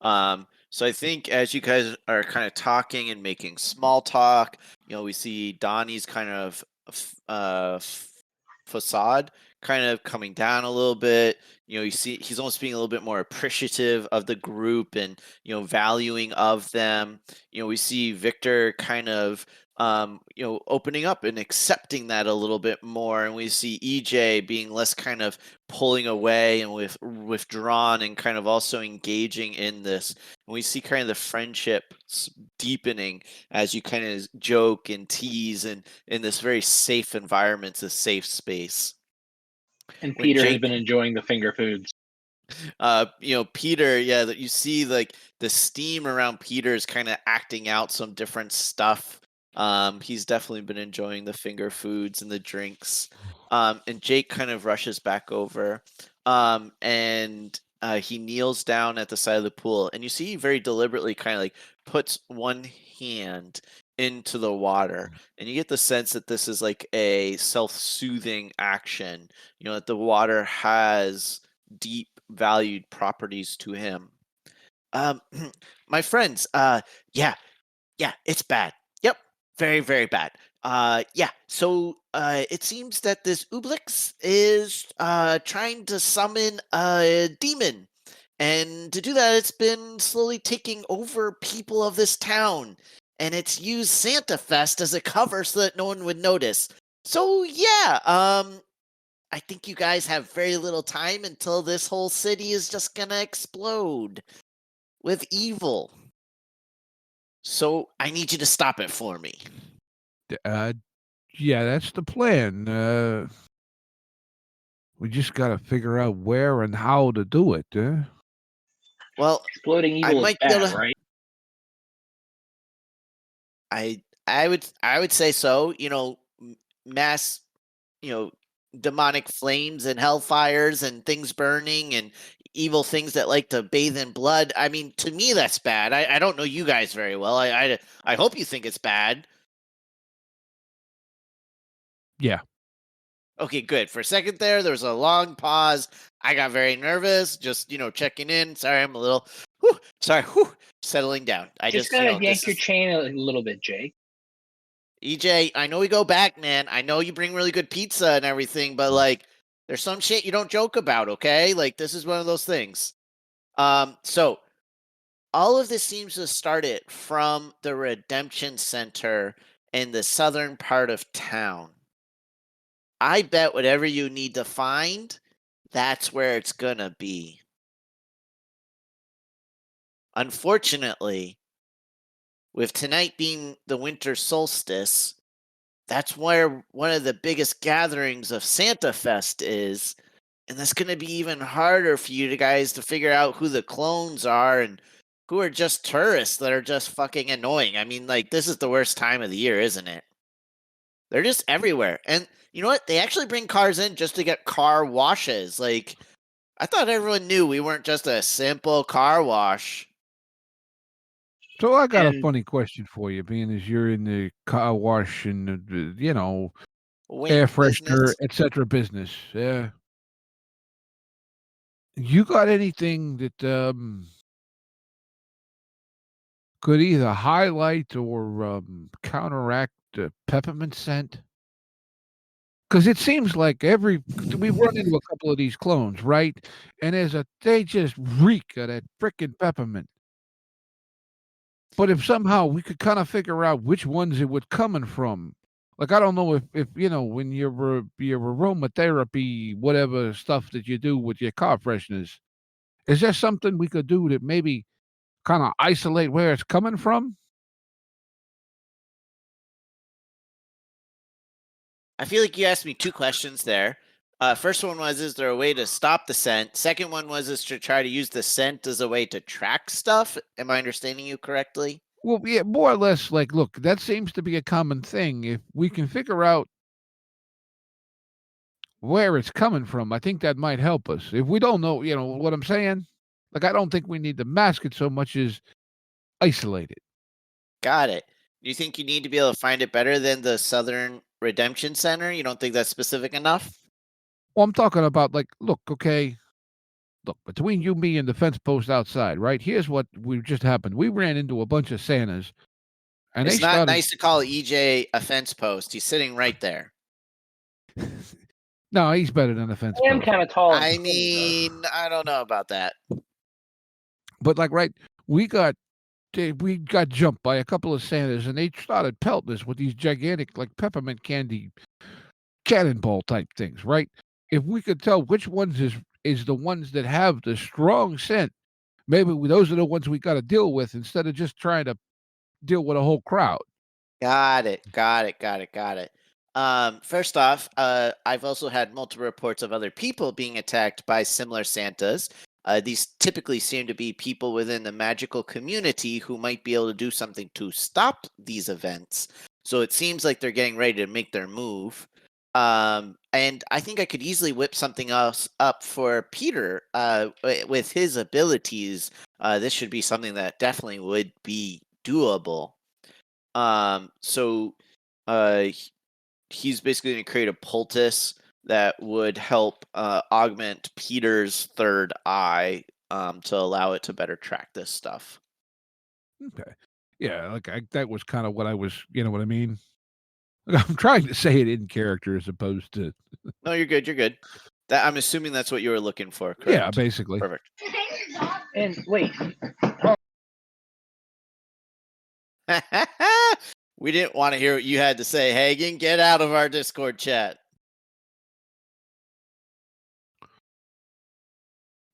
So I think as you guys are kind of talking and making small talk, we see Donnie's kind of facade kind of coming down a little bit. You see he's almost being a little bit more appreciative of the group and valuing of them. We see Victor kind of opening up and accepting that a little bit more, and we see EJ being less kind of pulling away and withdrawn and kind of also engaging in this. And we see kind of the friendship deepening as you kind of joke and tease and in this very safe environment, a safe space. And When Peter has Jake- been enjoying the finger foods. Peter, that you see like the steam around Peter is kind of acting out some different stuff. He's definitely been enjoying the finger foods and the drinks. And Jake kind of rushes back over. And he kneels down at the side of the pool, and you see he very deliberately kind of like puts one hand into the water, and you get the sense that this is like a self-soothing action. That the water has deep valued properties to him. My friends, yeah, it's bad. Yep, very, very bad. So it seems that this Ublix is trying to summon a demon. And to do that, it's been slowly taking over people of this town. And it's used Santa Fest as a cover so that no one would notice. So yeah, I think you guys have very little time until this whole city is just gonna explode with evil. So I need you to stop it for me. Yeah, that's the plan. We just got to figure out where and how to do it. Well, Exploding evil is might be bad, able to- right? I would say so. Mass, demonic flames and hellfires and things burning and evil things that like to bathe in blood. I mean, to me, that's bad. I don't know you guys very well. I hope you think it's bad. Yeah. Okay, good. For a second there was a long pause. I got very nervous, just, checking in. Sorry, I'm a little, settling down. I Just just, gotta yank your chain a little bit, Jake. EJ, I know we go back, man. I know you bring really good pizza and everything, but like, there's some shit you don't joke about, okay? Like, this is one of those things. So all of this seems to start it from the Redemption Center in the southern part of town. I bet whatever you need to find, that's where it's gonna be. Unfortunately, with tonight being the winter solstice, that's where one of the biggest gatherings of Santa Fest is. And that's going to be even harder for you guys to figure out who the clones are and who are just tourists that are just fucking annoying. I mean, like, this is the worst time of the year, isn't it? They're just everywhere. And you know what? They actually bring cars in just to get car washes. Like, I thought everyone knew we weren't just a simple car wash. So I got a And- funny question for you, being as you're in the car wash and Wink air freshener, business. etc. business. Yeah. You got anything that could either highlight or counteract the peppermint scent? Because it seems like we run into a couple of these clones, right? And they just reek of that frickin' peppermint. But if somehow we could kind of figure out which ones it would coming from, like I don't know if when your aromatherapy, whatever stuff that you do with your car fresheners, is there something we could do that maybe kind of isolate where it's coming from? I feel like you asked me two questions there. First one was, is there a way to stop the scent? Second one was, is to try to use the scent as a way to track stuff. Am I understanding you correctly? Well, yeah, more or less. Like, look, that seems to be a common thing. If we can figure out where it's coming from, I think that might help us. If we don't know, you know what I'm saying? Like, I don't think we need to mask it so much as isolate it. Got it. Do you think you need to be able to find it better than the Southern Redemption Center? You don't think that's specific enough? Well, I'm talking about like, look, okay, look, between you, me, and the fence post outside, right? Here's what we just happened. We ran into a bunch of Santas, and It's they not started. nice to call EJ a fence post. He's sitting right there. No, he's better than a fence I am post. kind of tall. and I skinny, mean, I don't know about that. But like, right, we got jumped by a couple of Santas, and they started pelting us with these gigantic, like peppermint candy cannonball type things, right? If we could tell which ones is the ones that have the strong scent, maybe those are the ones we got to deal with instead of just trying to deal with a whole crowd. Got it. First off, I've also had multiple reports of other people being attacked by similar Santas. These typically seem to be people within the magical community who might be able to do something to stop these events. So it seems like they're getting ready to make their move. And I think I could easily whip something else up for Peter. With his abilities, this should be something that definitely would be doable. So he's basically going to create a poultice that would help augment Peter's third eye to allow it to better track this stuff. Okay. Yeah, like that was kind of what I was, you know what I mean? I'm trying to say it in character as opposed to. No, you're good. I'm assuming that's what you were looking for, correct? Yeah, basically. Perfect. And wait, We didn't want to hear what you had to say, Hagen. Get out of our Discord chat.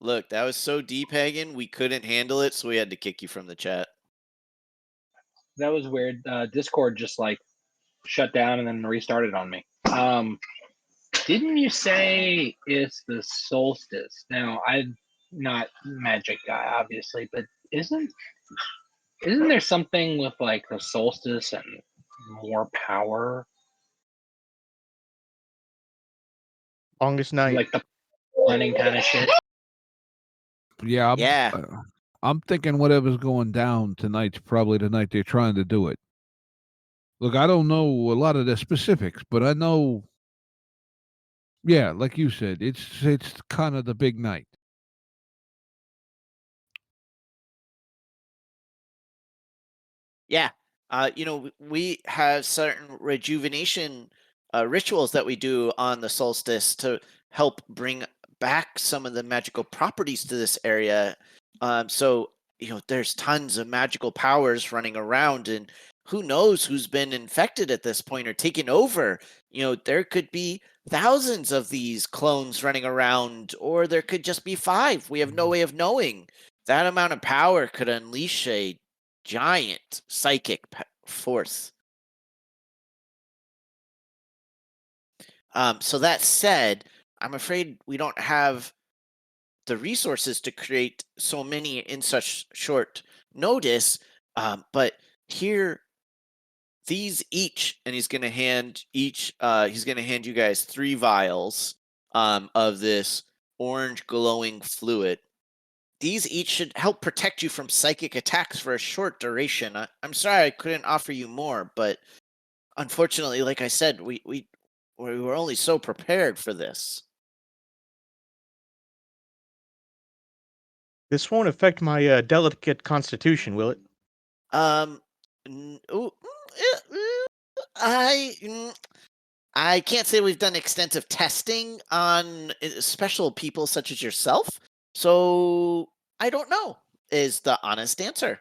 Look, that was so deep, Hagen, we couldn't handle it, so we had to kick you from the chat. that was weird. Discord just like shut down and then restarted on me. Didn't you say it's the solstice? Now, I'm not magic guy, obviously, but isn't there something with like the solstice and more power, Longest night. like the planning kind of shit? Yeah, Yeah. I'm thinking whatever's going down tonight's probably the night they're trying to do it. Look, I don't know a lot of the specifics, but I know. Yeah, like you said, it's kind of the big night. Yeah. We have certain rejuvenation rituals that we do on the solstice to help bring back some of the magical properties to this area. So, there's tons of magical powers running around, and who knows who's been infected at this point or taken over. There could be thousands of these clones running around, or there could just be 5. We have no way of knowing. That amount of power could unleash a giant psychic force. So that said, I'm afraid we don't have the resources to create so many in such short notice. But here, these each, and he's going to hand you guys 3 vials of this orange glowing fluid. These each should help protect you from psychic attacks for a short duration. I'm sorry I couldn't offer you more, but unfortunately, like I said, we were only so prepared for this. This won't affect my delicate constitution, will it? I can't say we've done extensive testing on special people such as yourself, so I don't know, is the honest answer.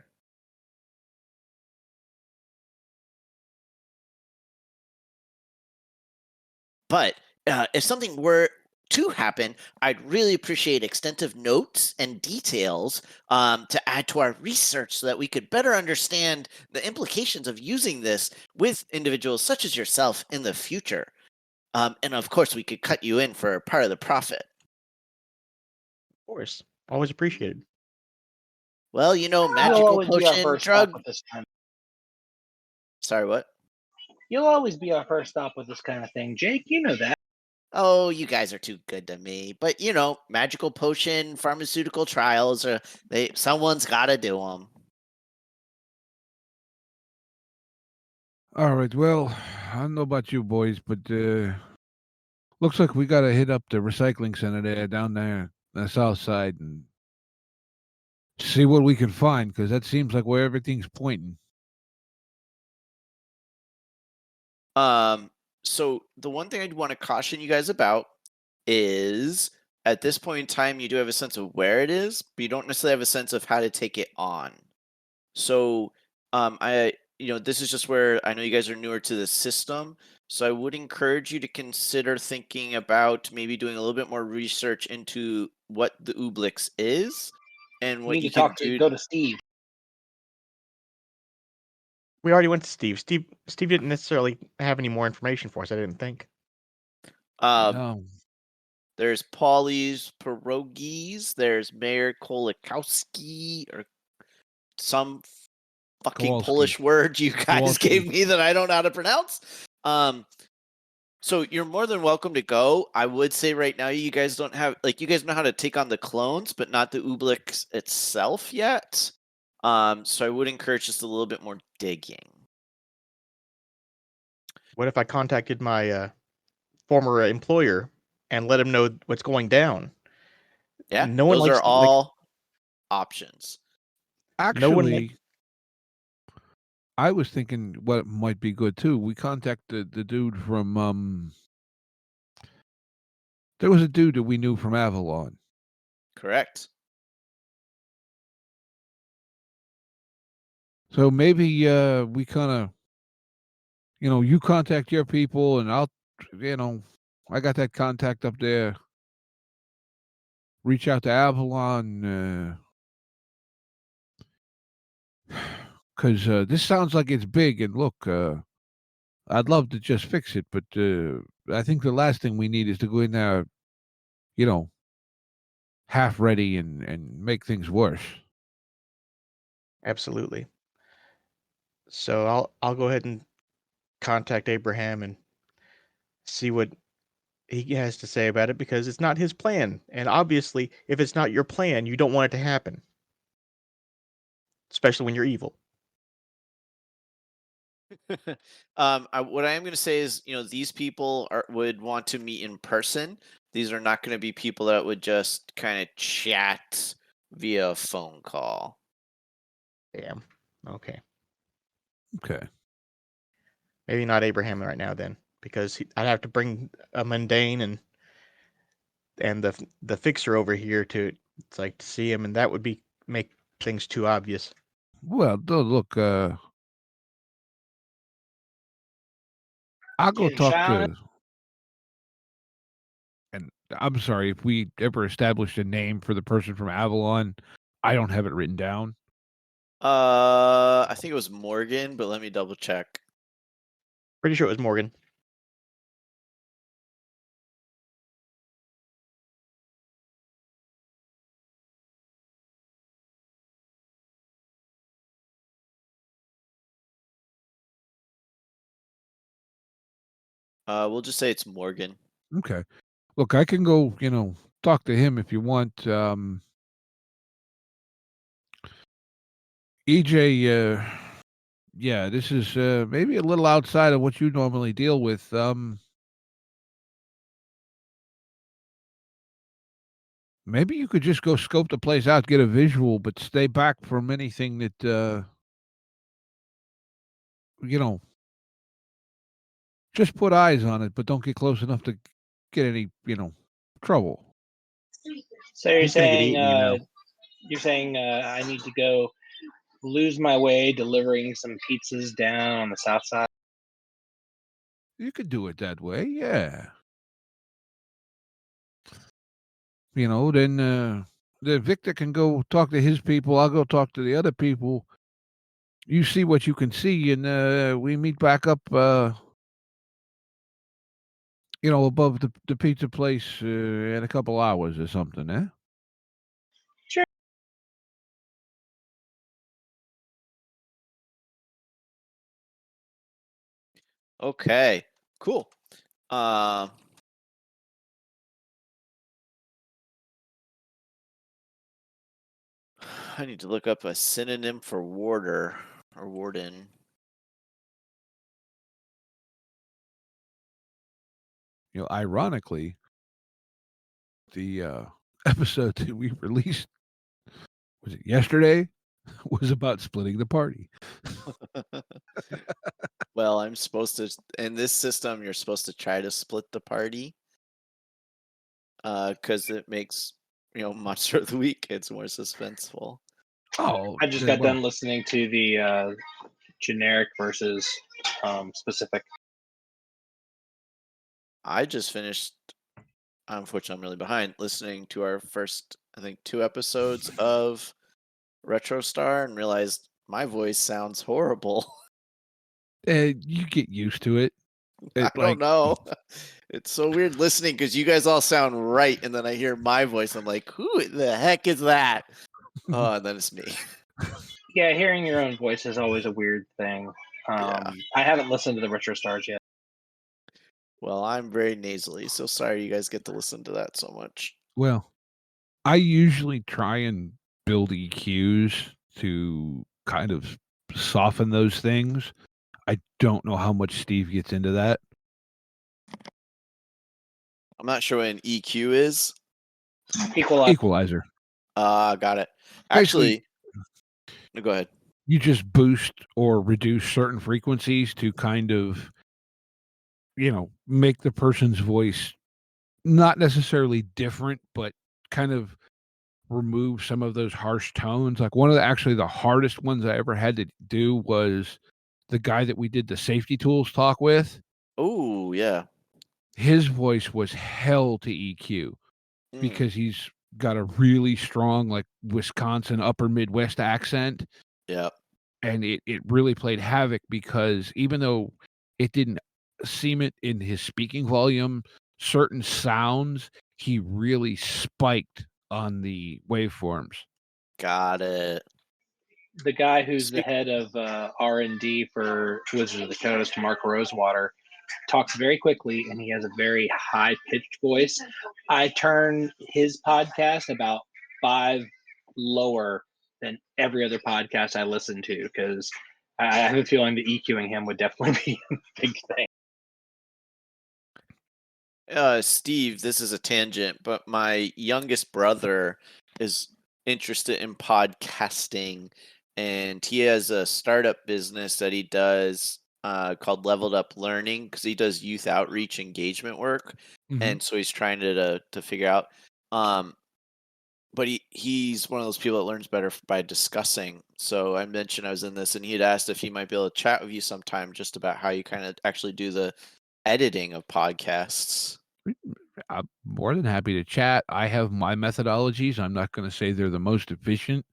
But if something were to happen, I'd really appreciate extensive notes and details to add to our research so that we could better understand the implications of using this with individuals such as yourself in the future. And of course, we could cut you in for part of the profit. Of course. Always appreciated. Well, You'll magical always be our potion, first drug. stop with this kind. Sorry, what? You'll always be our first stop with this kind of thing, Jake. You know that. Oh, you guys are too good to me. But magical potion pharmaceutical trials someone's got to do them. All right, well, I don't know about you boys, but looks like we got to hit up the recycling center there down there on the south side and see what we can find, because that seems like where everything's pointing. So the one thing I'd want to caution you guys about is at this point in time, you do have a sense of where it is, but you don't necessarily have a sense of how to take it on. So, this is just where I know you guys are newer to the system. So I would encourage you to consider thinking about maybe doing a little bit more research into what the Ooblix is and You what need you to can talk to do. go to Steve. We already went to Steve. Steve didn't necessarily have any more information for us. I didn't think. No. There's Paulie's Pierogies. There's Mayor Kolakowski or some fucking Kowalski. Polish word you guys Kowalski. gave me that I don't know how to pronounce. So you're more than welcome to go. I would say right now you guys don't have you guys know how to take on the clones, but not the Ooblix itself yet. So I would encourage just a little bit more digging. What if I contacted my former employer and let him know what's going down? Yeah, No one those likes are all options. No one Actually, I was thinking what might be good too. We contacted the dude from there was a dude that we knew from Avalon. Correct. So maybe we kind of, you contact your people and I'll, I got that contact up there. Reach out to Avalon because this sounds like it's big. And look, I'd love to just fix it, but I think the last thing we need is to go in there, half ready and make things worse. Absolutely. So I'll go ahead and contact Abraham and see what he has to say about it because it's not his plan. And obviously, if it's not your plan, you don't want it to happen. Especially when you're evil. What I am going to say is, these people would want to meet in person. These are not going to be people that would just kind of chat via phone call. Damn. Okay. Okay. Maybe not Abraham right now then, because I'd have to bring a mundane and the fixer over here to see him, and that would make things too obvious. Well, look, I'll go talk to. And I'm sorry if we ever established a name for the person from Avalon. I don't have it written down. I think it was Morgan, but let me double check. Pretty sure it was Morgan. We'll just say it's Morgan. Okay. Look, I can go, talk to him if you want. EJ, yeah, this is maybe a little outside of what you normally deal with. Maybe you could just go scope the place out, get a visual, but stay back from anything that, just put eyes on it, but don't get close enough to get any, trouble. So you're He's gonna get saying eaten, I need to go lose my way delivering some pizzas down on the south side? You could do it that way, yeah. Then the Victor can go talk to his people. I'll go talk to the other people. You see what you can see, and we meet back up, above the pizza place in a couple hours or something, eh? Sure. Okay, cool. I need to look up a synonym for warder or warden. Ironically, the episode that we released, was it yesterday? was about splitting the party. Well, I'm supposed to, in this system, you're supposed to try to split the party. Because it makes, Monster of the Week kids more suspenseful. Oh, I just got done listening to the generic versus specific. I just finished, unfortunately, I'm really behind, listening to our first, I think, 2 episodes of Retro Star and realized my voice sounds horrible. You get used to it. I don't know. It's so weird listening because you guys all sound right, and then I hear my voice. I'm like, who the heck is that? Oh, and then it's me. Yeah, hearing your own voice is always a weird thing. I haven't listened to the Retro Stars yet. Well, I'm very nasally, so sorry you guys get to listen to that so much. Well, I usually try and build EQs to kind of soften those things. I don't know how much Steve gets into that. I'm not sure what an EQ is. Equalizer. Got it. Basically, Actually, go ahead. You just boost or reduce certain frequencies to kind of, make the person's voice not necessarily different, but kind of remove some of those harsh tones. Like one of the hardest ones I ever had to do was the guy that we did the safety tools talk with. Oh, yeah. His voice was hell to EQ because he's got a really strong, like, Wisconsin upper Midwest accent. Yeah. And it really played havoc because even though it didn't seem it in his speaking volume, certain sounds he really spiked on the waveforms. Got it. The guy who's the head of R&D for Wizards of the Coast, Mark Rosewater, talks very quickly and he has a very high-pitched voice. I turn his podcast about 5 lower than every other podcast I listen to because I have a feeling that EQing him would definitely be a big thing. Steve, this is a tangent, but my youngest brother is interested in podcasting, and he has a startup business that he does called Leveled Up Learning because he does youth outreach engagement work, and so he's trying to figure out. But he's one of those people that learns better by discussing. So I mentioned I was in this, and he had asked if he might be able to chat with you sometime just about how you kind of actually do the editing of podcasts. I'm more than happy to chat. I have my methodologies. I'm not going to say they're the most efficient,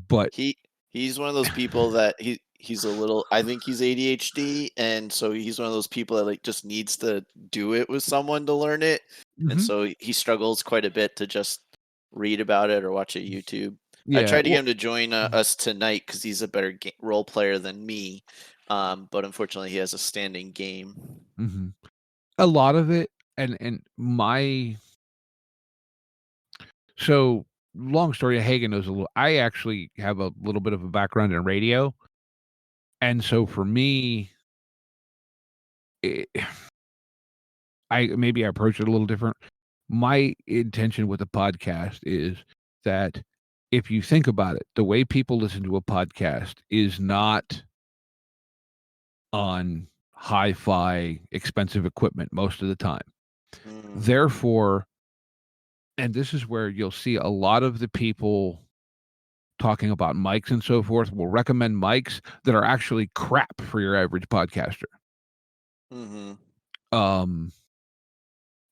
but he's one of those people that he's a little, I think he's ADHD, and so he's one of those people that like just needs to do it with someone to learn it. And so he struggles quite a bit to just read about it or watch a YouTube. Yeah, I tried to get him to join us tonight because he's a better role player than me, but unfortunately he has a standing game. A lot of it, and my so long story. Hagen knows a little. I actually have a little bit of a background in radio, and so for me, I approach it a little different. My intention with the podcast is that if you think about it, the way people listen to a podcast is not on hi-fi expensive equipment most of the time. Therefore, and this is where you'll see a lot of the people talking about mics and so forth will recommend mics that are actually crap for your average podcaster.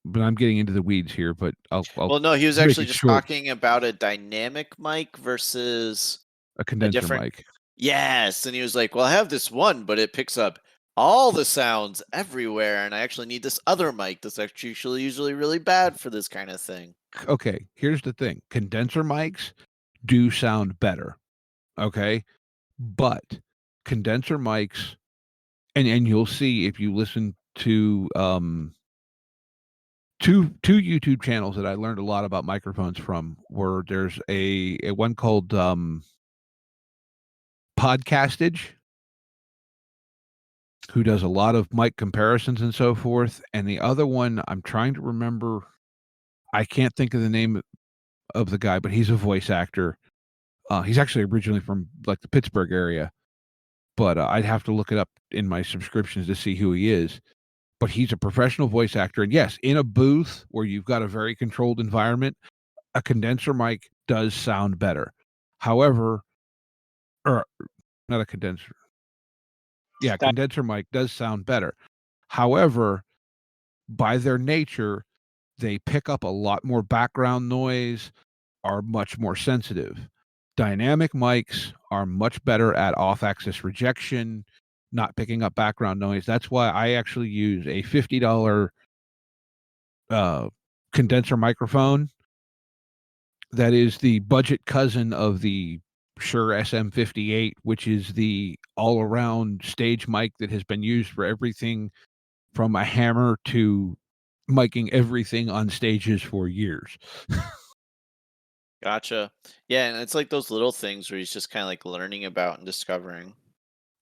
But I'm getting into the weeds here, but I'll well, no, he was actually just talking about a dynamic mic versus a condenser mic. Yes, and he was like, well, I have this one, but it picks up all the sounds everywhere, and I actually need this other mic that's actually usually really bad for this kind of thing. Okay, here's the thing. Condenser mics do sound better, okay? But condenser mics, and you'll see if you listen to two YouTube channels that I learned a lot about microphones from, where there's a one called Podcastage, who does a lot of mic comparisons and so forth, and the other one I'm trying to remember. I can't think of the name of the guy, but he's a voice actor. He's actually originally from like the Pittsburgh area, but I'd have to look it up in my subscriptions to see who he is. But he's a professional voice actor, and yes, in a booth where you've got a very controlled environment, a condenser mic does sound better. However, or not a condenser. Yeah, condenser mic does sound better. However, by their nature, they pick up a lot more background noise, are much more sensitive. Dynamic mics are much better at off-axis rejection, not picking up background noise. That's why I actually use a $50 condenser microphone that is the budget cousin of the Shure SM58, which is the all-around stage mic that has been used for everything from a hammer to miking everything on stages for years. Gotcha. Yeah, and it's like those little things where he's just kind of like learning about and discovering.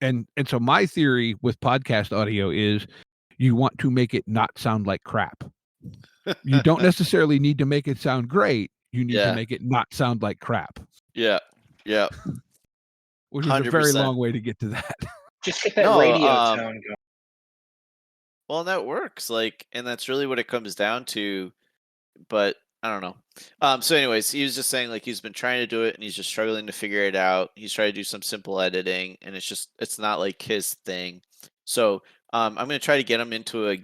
And so my theory with podcast audio is you want to make it not sound like crap. You don't necessarily need to make it sound great. You need to Yeah. make it not sound like crap, Yeah. Yeah. which is a very 100%. long way to get to that. Just get that No, radio tone going. Well, that works. Like, and that's really what it comes down to. But I don't know. So anyways, he was just saying like he's been trying to do it and he's just struggling to figure it out. He's trying to do some simple editing and it's not like his thing. So I'm gonna try to get him into a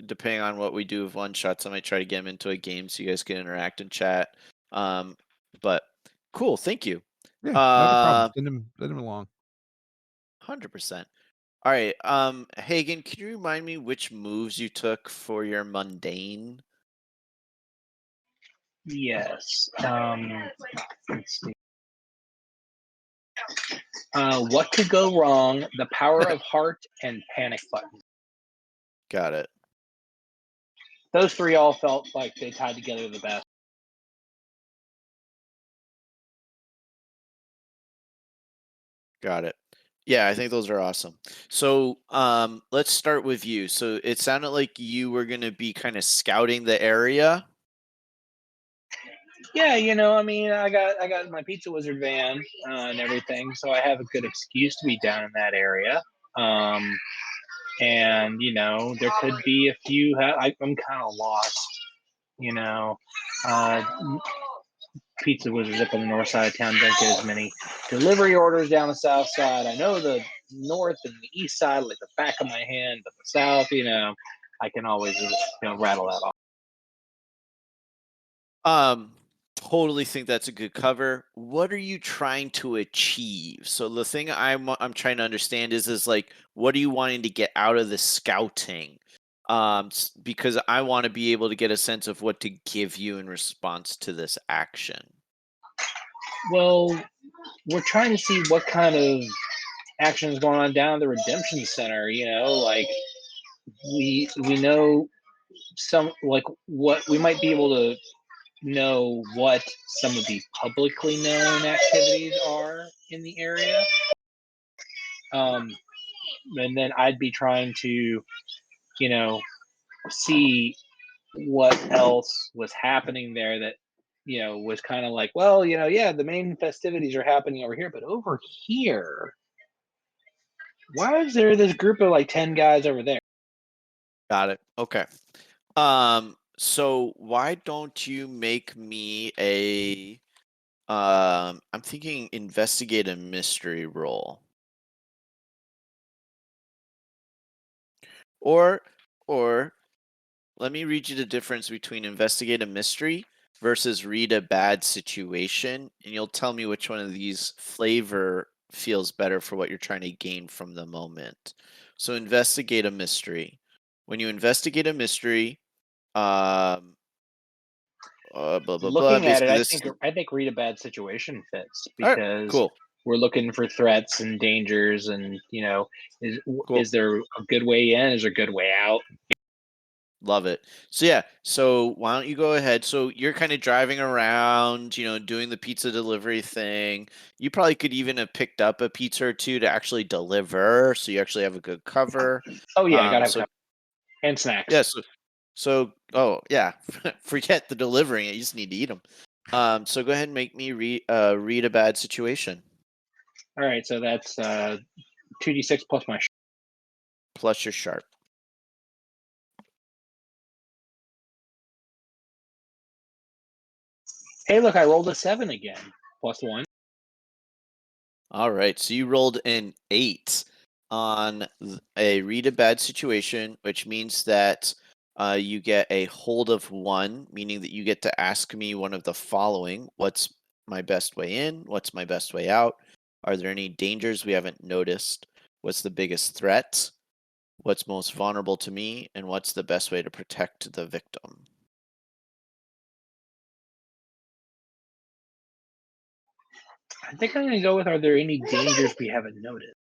depending on what we do with one shots, I might try to get him into a game so you guys can interact and chat. But cool, thank you. Yeah, not a problem. Send him along. 100%. All right. Hagen, can you remind me which moves you took for your mundane? Yes. Let's see. What could go wrong? The power of heart and panic button. Got it. Those three all felt like they tied together the best. Got it. Yeah, I think those are awesome. So let's start with you. So it sounded like you were going to be kind of scouting the area. Yeah, I mean, I got my Pizza Wizard van and everything, so I have a good excuse to be down in that area. And there could be a few. I'm kind of lost. Uh, Pizza Wizards up on the north side of town don't get as many delivery orders down the south side. I know the north and the east side like the back of my hand, but the south, I can always rattle that off. Totally think that's a good cover. What are you trying to achieve? So the thing I'm trying to understand is like, what are you wanting to get out of the scouting? Because I want to be able to get a sense of what to give you in response to this action. Well, we're trying to see what kind of action is going on down at the Redemption Center. Like we know some, like what we might be able to know what some of the publicly known activities are in the area. And then I'd be trying to, see what else was happening there that, was kind of like, well, yeah, the main festivities are happening over here, but over here, why is there this group of like 10 guys over there? Got it. Okay. So why don't you make me a I'm thinking investigate a mystery roll. Or let me read you the difference between investigate a mystery versus read a bad situation, and you'll tell me which one of these flavor feels better for what you're trying to gain from the moment. So investigate a mystery. When you investigate a mystery, blah blah blah. Looking at it, Basically I think read a bad situation fits All right, because cool. we're looking for threats and dangers, and Cool. is there a good way in? Is there a good way out? Love it. So yeah, so why don't you go ahead? So you're kind of driving around, doing the pizza delivery thing. You probably could even have picked up a pizza or two to actually deliver, so you actually have a good cover. Oh yeah, I gotta have So cover. And snacks. yeah, oh yeah, forget the delivering it. You just need to eat them. So go ahead and make me read a bad situation All right, so that's 2d6 plus my. plus your sharp. Hey, look, I rolled a 7 again. Plus 1. All right, so you rolled an 8 on a read a bad situation, which means that you get a hold of 1, meaning that you get to ask me one of the following: what's my best way in? What's my best way out? Are there any dangers we haven't noticed? What's the biggest threat? What's most vulnerable to me? And what's the best way to protect the victim? I think I'm going to go with, are there any dangers we haven't noticed?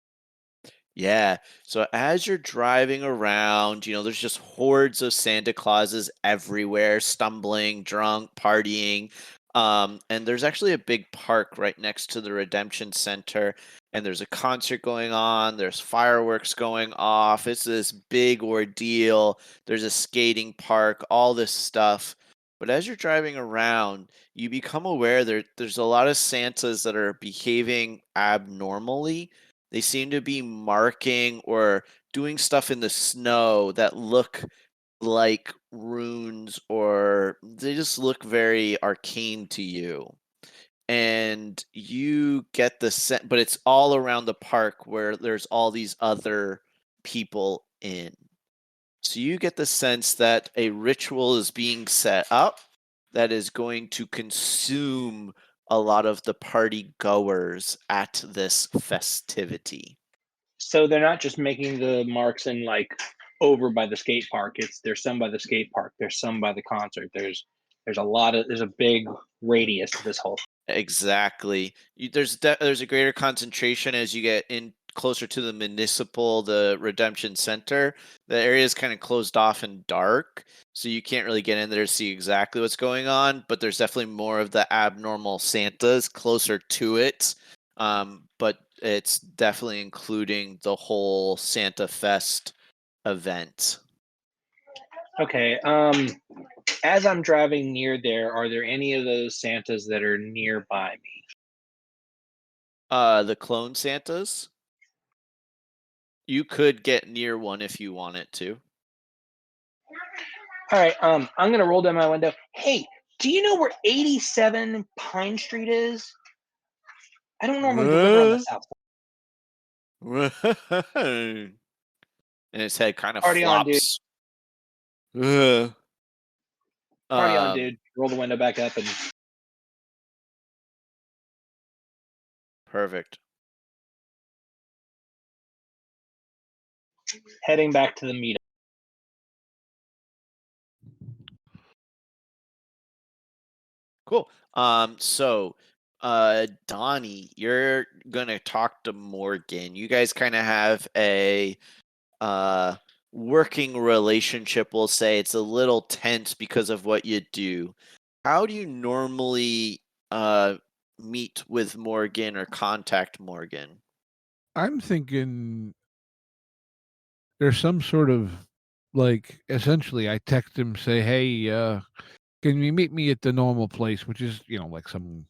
Yeah. So as you're driving around, there's just hordes of Santa Clauses everywhere, stumbling, drunk, partying. And there's actually a big park right next to the Redemption Center, and there's a concert going on. There's fireworks going off. It's this big ordeal. There's a skating park, all this stuff. But as you're driving around, you become aware there's a lot of Santas that are behaving abnormally. They seem to be marking or doing stuff in the snow that look like runes, or they just look very arcane to you. And you get the sense, but it's all around the park where there's all these other people in. So you get the sense that a ritual is being set up that is going to consume a lot of the party goers at this festivity. So they're not just making the marks in over by the skate park. There's some by the skate park. There's some by the concert. There's there's a big radius to this whole. Exactly. There's a greater concentration as you get in closer to the Redemption Center. The area is kind of closed off and dark, so you can't really get in there to see exactly what's going on. But there's definitely more of the abnormal Santas closer to it. But it's definitely including the whole Santa Fest event. Okay. As I'm driving near there, are there any of those Santas that are nearby me? The clone Santas. You could get near one if you wanted to. All right. I'm gonna roll down my window. Hey, do you know where 87 Pine Street is? I don't normally deliver on the south side. And his head kind of Party on, dude. flops. Ugh. Party on, dude. Roll the window back up and. Perfect. Heading back to the meetup. Cool. So Donnie, you're gonna talk to Morgan. You guys kind of have a working relationship, we'll say. It's a little tense because of what you do. How do you normally meet with Morgan or contact Morgan? I'm thinking there's some sort of essentially I text him, say, hey, can you meet me at the normal place, which is, like some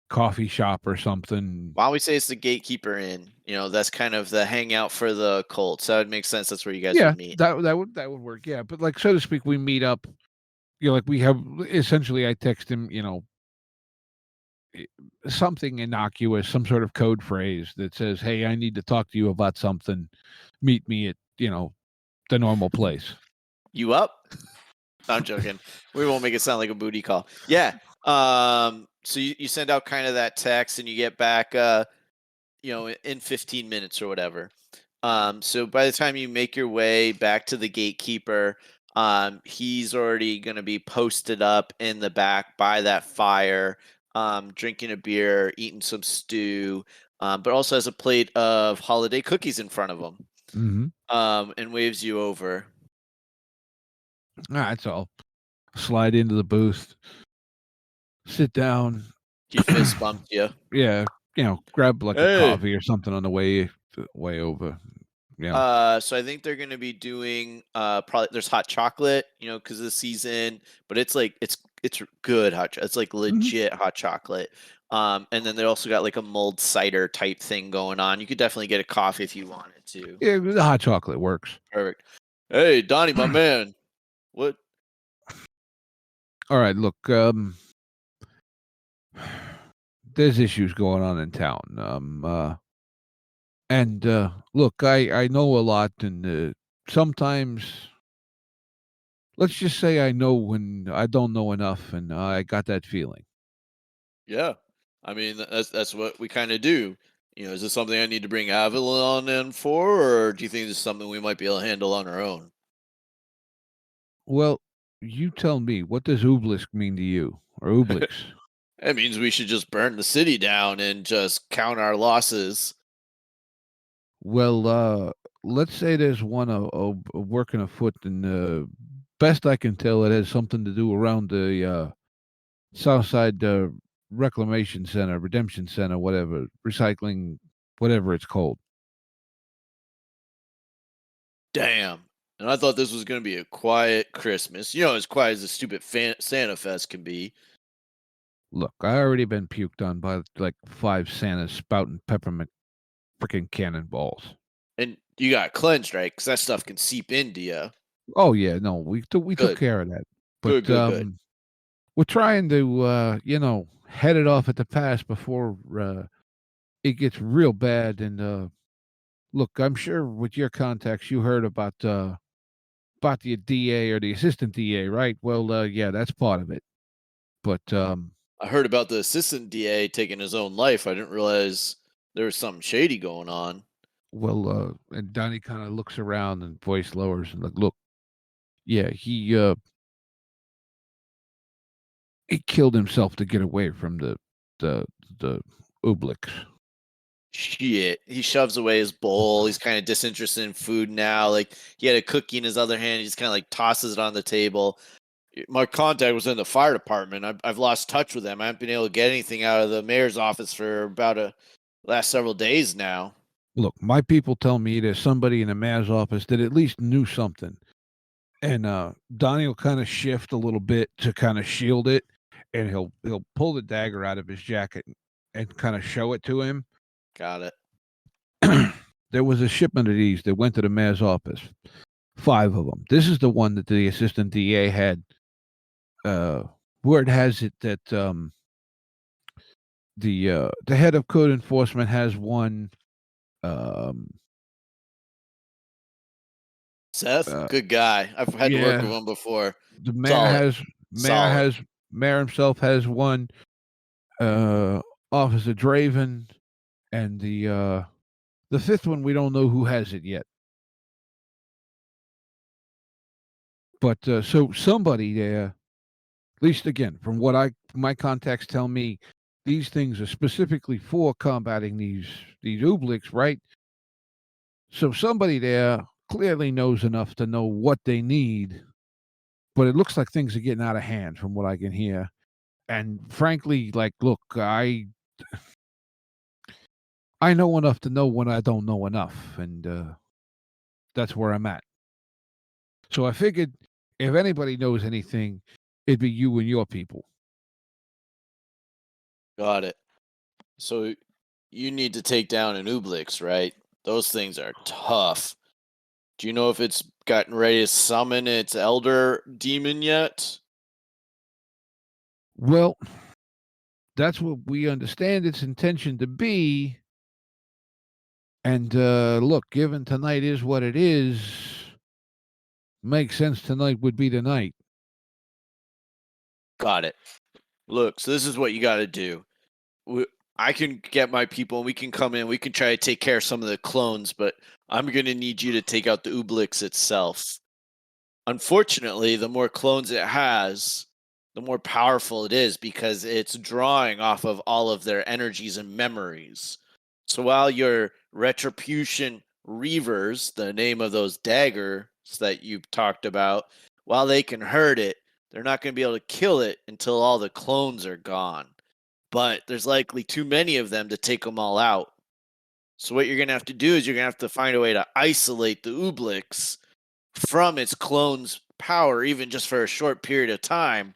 coffee shop or something. Why don't we say it's the Gatekeeper Inn? That's kind of the hangout for the cult. So it would make sense that's where you guys Yeah, would meet. that would work. Yeah, but so to speak, we meet up. We have essentially I text him, something innocuous, some sort of code phrase that says, "Hey, I need to talk to you about something. Meet me at, the normal place." You up? I'm joking. We won't make it sound like a booty call. Yeah. So you send out kind of that text and you get back in 15 minutes or whatever. So by the time you make your way back to the Gatekeeper, he's already going to be posted up in the back by that fire, drinking a beer, eating some stew, but also has a plate of holiday cookies in front of him. Mm-hmm. And waves you over. That's all. Slide into the booth, sit down. He fist bumped you. Yeah, grab like Hey. a coffee or something on the way over. Yeah. So I think they're going to be doing probably there's hot chocolate, because of the season, but it's like it's good it's like legit hot chocolate. And then they also got like a mulled cider type thing going on. You could definitely get a coffee if you wanted to. Yeah, the hot chocolate works. Perfect. Hey, Donnie, my man. What? All right, look, there's issues going on in town. And look, I know a lot, and sometimes, let's just say I know when I don't know enough, and I got that feeling. Yeah. I mean, that's what we kind of do. Is this something I need to bring Avalon in for, or do you think this is something we might be able to handle on our own? Well, you tell me, what does Oblisk mean to you, or Oblix? That means we should just burn the city down and just count our losses. Well, let's say there's one working afoot, and best I can tell, it has something to do around the Southside Reclamation Center, Redemption Center, whatever, recycling, whatever it's called. Damn. And I thought this was going to be a quiet Christmas. As quiet as the stupid Santa Fest can be. Look, I already been puked on by like 5 Santas spouting peppermint freaking cannonballs. And you got cleansed, right? Because that stuff can seep into you. Oh yeah, no, we took Good. care of that. But Good. we're trying to head it off at the pass before it gets real bad. And look, I'm sure with your contacts you heard about the DA or the assistant DA, right? Well, yeah, that's part of it. But I heard about the assistant DA taking his own life. I didn't realize there was something shady going on. well, and Donnie kind of looks around and voice lowers and like, look, yeah, he killed himself to get away from the the Obliks. Shit. He shoves away his bowl. He's kind of disinterested in food now. Like, he had a cookie in his other hand. He just kind of like tosses it on the table. My contact was in the fire department. I've lost touch with them. I haven't been able to get anything out of the mayor's office for about a last several days now. Look, my people tell me there's somebody in the mayor's office that at least knew something. And Donnie will kind of shift a little bit to kind of shield it, and he'll pull the dagger out of his jacket and kind of show it to him. Got it. There was a shipment of these that went to the mayor's office. 5 of them. This is the one that the assistant DA had. Word has it that the head of code enforcement has one. Seth, good guy. I've had to work with him before. The mayor himself has one. Officer Draven, and the 5th one we don't know who has it yet. But so somebody there, at least again from what my contacts tell me, these things are specifically for combating these Obliks, right? So somebody there clearly knows enough to know what they need, but it looks like things are getting out of hand from what I can hear. And frankly, like, look, I know enough to know when I don't know enough, and that's where I'm at. So I figured if anybody knows anything, it'd be you and your people. Got it. So you need to take down an Oblix, right? Those things are tough. Do you know if it's gotten ready to summon its elder demon yet? Well, that's what we understand its intention to be. And look, given tonight is what it is, makes sense tonight would be the night. Got it. Look, so this is what you got to do. I can get my people and we can come in. We can try to take care of some of the clones, but I'm going to need you to take out the Oblix itself. Unfortunately, the more clones it has, the more powerful it is because it's drawing off of all of their energies and memories. So while your Retribution Reavers, the name of those daggers that you talked about, while they can hurt it, they're not going to be able to kill it until all the clones are gone. But there's likely too many of them to take them all out. So what you're gonna have to do is you're gonna have to find a way to isolate the Ooblix from its clone's power, even just for a short period of time,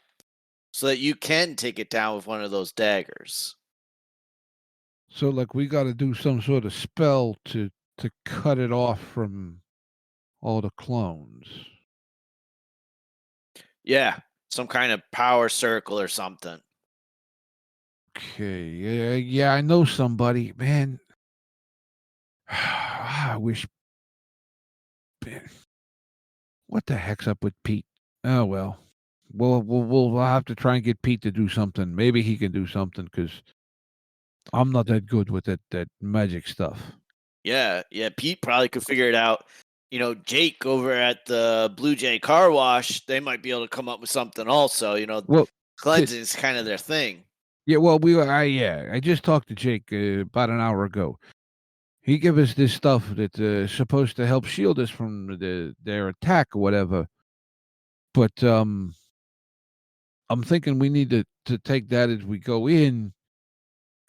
so that you can take it down with one of those daggers. So like we got to do some sort of spell to cut it off from all the clones. Yeah, some kind of power circle or something. Okay, yeah, I know somebody, man. I wish. Man, what the heck's up with Pete? Oh well, we'll have to try and get Pete to do something. Maybe he can do something because I'm not that good with that magic stuff. Yeah, Pete probably could figure it out. Jake over at the Blue Jay Car Wash, they might be able to come up with something also. Well, Cleansing is kind of their thing. yeah, well, I just talked to Jake about an hour ago. He gave us this stuff that's supposed to help shield us from their attack or whatever. But I'm thinking we need to take that as we go in,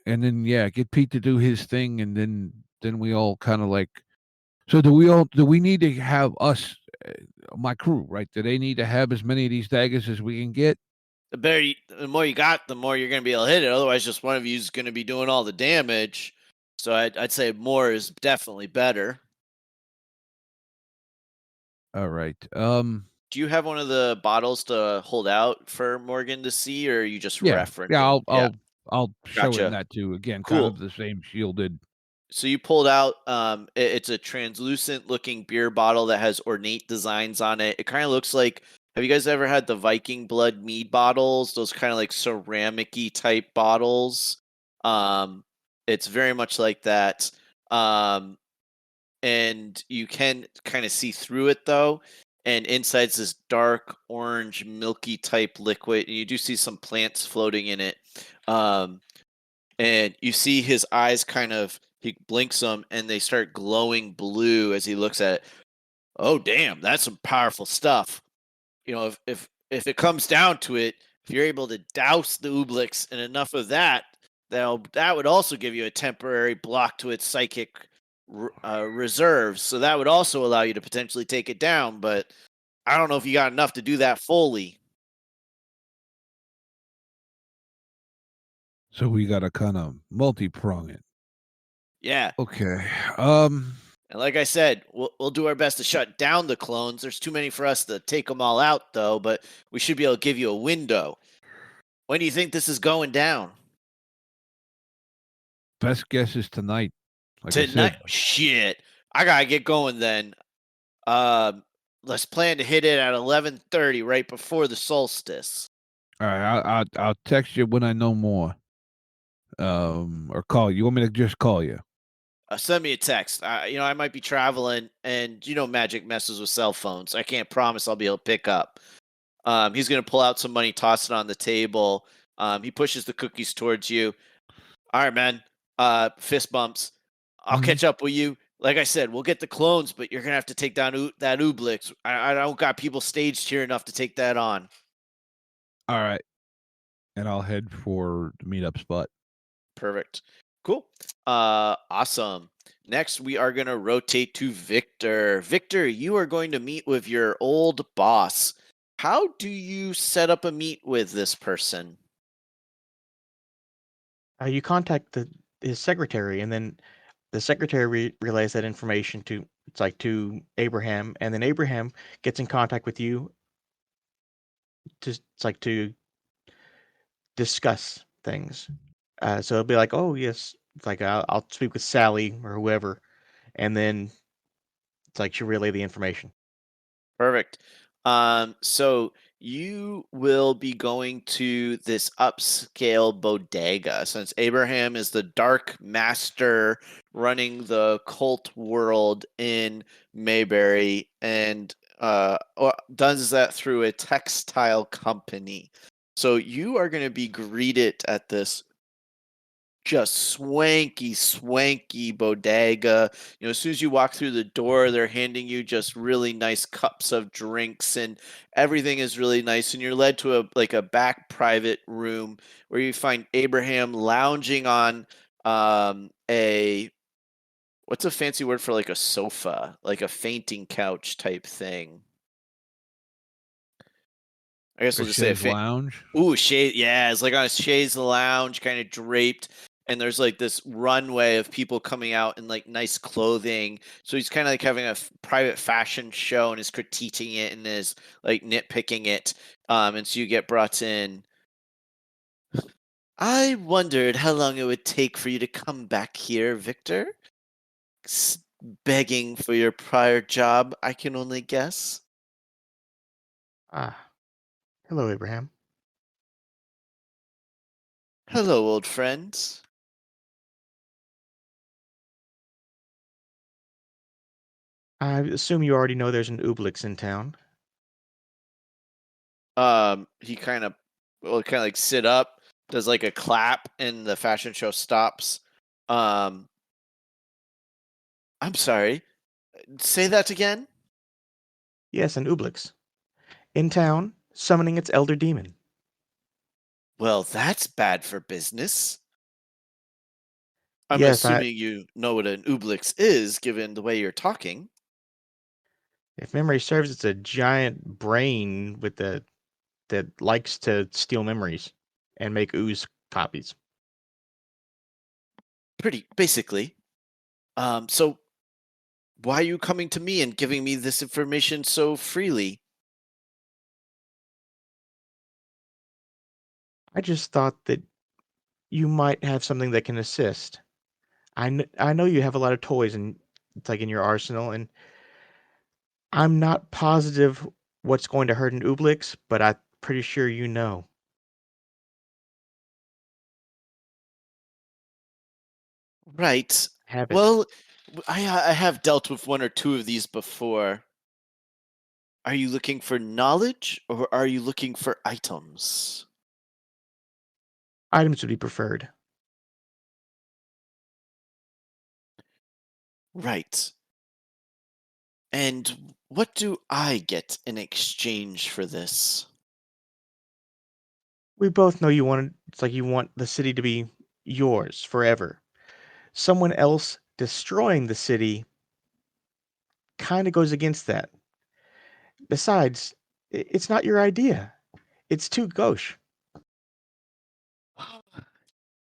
and then get Pete to do his thing, and then we all kind of like. So do we need to have us, my crew, right? Do they need to have as many of these daggers as we can get? The more you got, the more you're going to be able to hit it. Otherwise, just one of you is going to be doing all the damage. So I'd say more is definitely better. All right. Do you have one of the bottles to hold out for Morgan to see, or are you just Yeah. referencing? I'll show Gotcha. him that too. Again, kind Cool. of the same shielded. So you pulled out. It's a translucent looking beer bottle that has ornate designs on it. It kind of looks like. Have you guys ever had the Viking blood mead bottles? Those kind of like ceramic-y type bottles. It's very much like that. And you can kind of see through it though. And inside's this dark orange, milky type liquid, and you do see some plants floating in it. And you see his eyes he blinks them, and they start glowing blue as he looks at it. Oh, damn, that's some powerful stuff. If it comes down to it, if you're able to douse the Ooblix and enough of that would also give you a temporary block to its psychic reserves. So that would also allow you to potentially take it down, but I don't know if you got enough to do that fully. So we got to kind of multi-prong it. Yeah. Okay. And like I said, we'll do our best to shut down the clones. There's too many for us to take them all out, though, but we should be able to give you a window. When do you think this is going down? Best guess is tonight. Like Tonight? I said. Shit. I gotta get going then. Let's plan to hit it at 11:30 right before the solstice. All right. I'll text you when I know more. Or call you. You want me to just call you? Send me a text. I might be traveling, and magic messes with cell phones. I can't promise I'll be able to pick up. He's gonna pull out some money, toss it on the table. He pushes the cookies towards you. All right, man. Fist bumps. I'll catch up with you. Like I said, we'll get the clones, but you're gonna have to take down that Ooblix. I don't got people staged here enough to take that on. All right. And I'll head for the meetup spot. Perfect. Cool. Awesome. Next, we are going to rotate to Victor. Victor, you are going to meet with your old boss. How do you set up a meet with this person? You contact his secretary, and then the secretary relays that information to Abraham, and then Abraham gets in contact with you to discuss things. So it'll be like, oh yes, it's like I'll speak with Sally or whoever, and then it's like she'll relay the information. Perfect. So you will be going to this upscale bodega, since Abraham is the dark master running the cult world in Mayberry, and does that through a textile company. So you are going to be greeted at this just swanky bodega. As soon as you walk through the door, they're handing you just really nice cups of drinks, and everything is really nice. And you're led to a back private room where you find Abraham lounging on a What's a fancy word for like a sofa, like a fainting couch type thing? I guess A we'll just say a chaise lounge. Ooh, shade. Yeah, it's like on a chaise lounge, kind of draped, and there's like this runway of people coming out in like nice clothing. So he's kind of like having a private fashion show and is critiquing it and is like nitpicking it. And so you get brought in. I wondered how long it would take for you to come back here, Victor. Begging for your prior job, I can only guess. Ah, hello, Abraham. Hello, old friends. I assume you already know there's an Ooblex in town. He kind of like sit up, does like a clap, and the fashion show stops. I'm sorry. Say that again. Yes, an Ooblex. In town, summoning its elder demon. Well, that's bad for business. I'm Yes, assuming you know what an Ooblex is, given the way you're talking. if memory serves, it's a giant brain with the that likes to steal memories and make ooze copies. Pretty basically. So why are you coming to me and giving me this information so freely? I just thought that you might have something that can assist. I know you have a lot of toys and it's like in your arsenal, and I'm not positive what's going to hurt an Ooblex, but I'm pretty sure you know. Right. Have it. Well, I have dealt with one or two of these before. Are you looking for knowledge or are you looking for items? Items would be preferred. Right. And what do I get in exchange for this? We both know you want it's like you want the city to be yours forever. Someone else destroying the city kind of goes against that. Besides, it's not your idea. It's too gauche.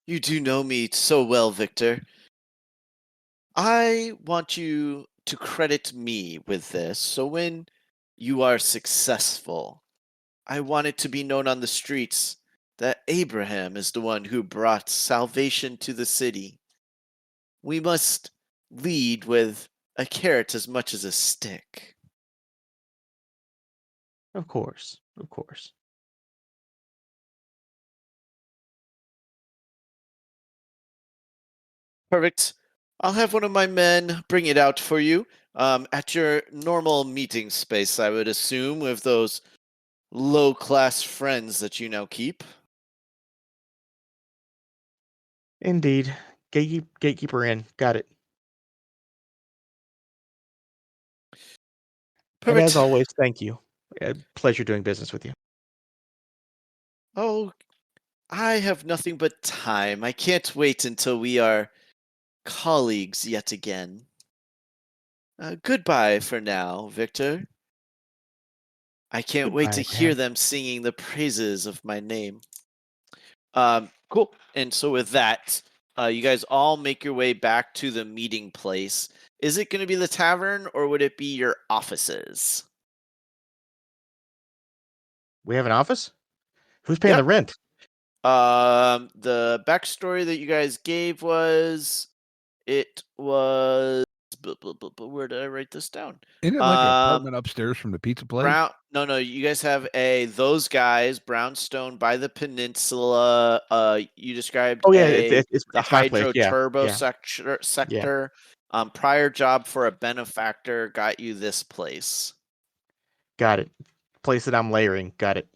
You do know me so well, Victor. I want you to credit me with this, so when you are successful, I want it to be known on the streets that Abraham is the one who brought salvation to the city. We must lead with a carrot as much as a stick. Of course. Of course. Perfect. I'll have one of my men bring it out for you at your normal meeting space, I would assume, with those low class friends that you now keep. Indeed. Gatekeeper in. Got it. And as Perfect. always, thank you. A pleasure doing business with you. Oh, I have nothing but time. I can't wait until we are colleagues yet again. Goodbye for now, Victor. I can't wait Goodbye, to hear Abraham. them singing the praises of my name. Cool. And so with that, you guys all make your way back to the meeting place. Is it going to be the tavern or would it be your offices? We have an office? Who's paying the Yep. rent? The backstory that you guys gave was it was where did I write this down? Isn't it like an apartment upstairs from the pizza place? No, you guys have those guys, Brownstone by the peninsula. You described Oh yeah, the it's my place. hydro Yeah. turbo Yeah. sector. Prior job for a benefactor got you this place. Got it. Place that I'm layering. Got it.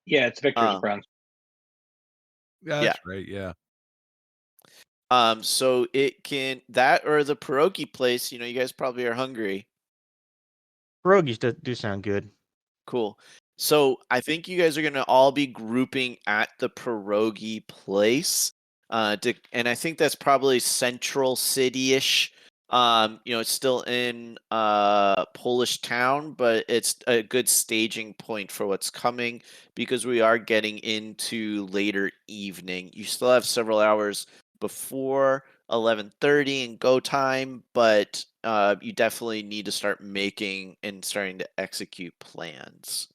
Yeah, it's Victor's Uh, Brown. Yeah, yeah. that's right. Yeah. So it can that or the pierogi place. You know, you guys probably are hungry. Pierogies do sound good. Cool. So I think you guys are gonna all be grouping at the pierogi place. And I think that's probably central city-ish. It's still in Polish town, but it's a good staging point for what's coming because we are getting into later evening. You still have several hours before 11:30 and go time, but you definitely need to start making and starting to execute plans.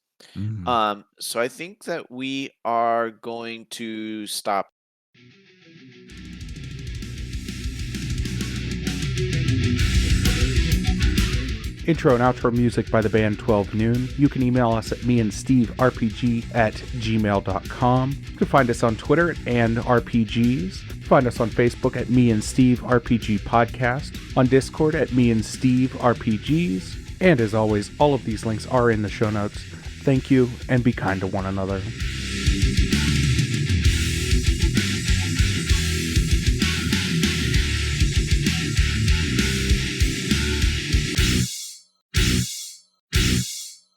So I think that we are going to stop. Intro and outro music by the band 12 Noon. You can email us at meandsteverpg@gmail.com. You can find us on Twitter at @andrpgs. Find us on Facebook at Me and Steve RPG Podcast, on Discord at Me and Steve RPGs, and as always, all of these links are in the show notes. Thank you, and be kind to one another.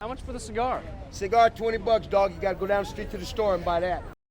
How much for the cigar? Cigar, $20, dog. You gotta go down the street to the store and buy that.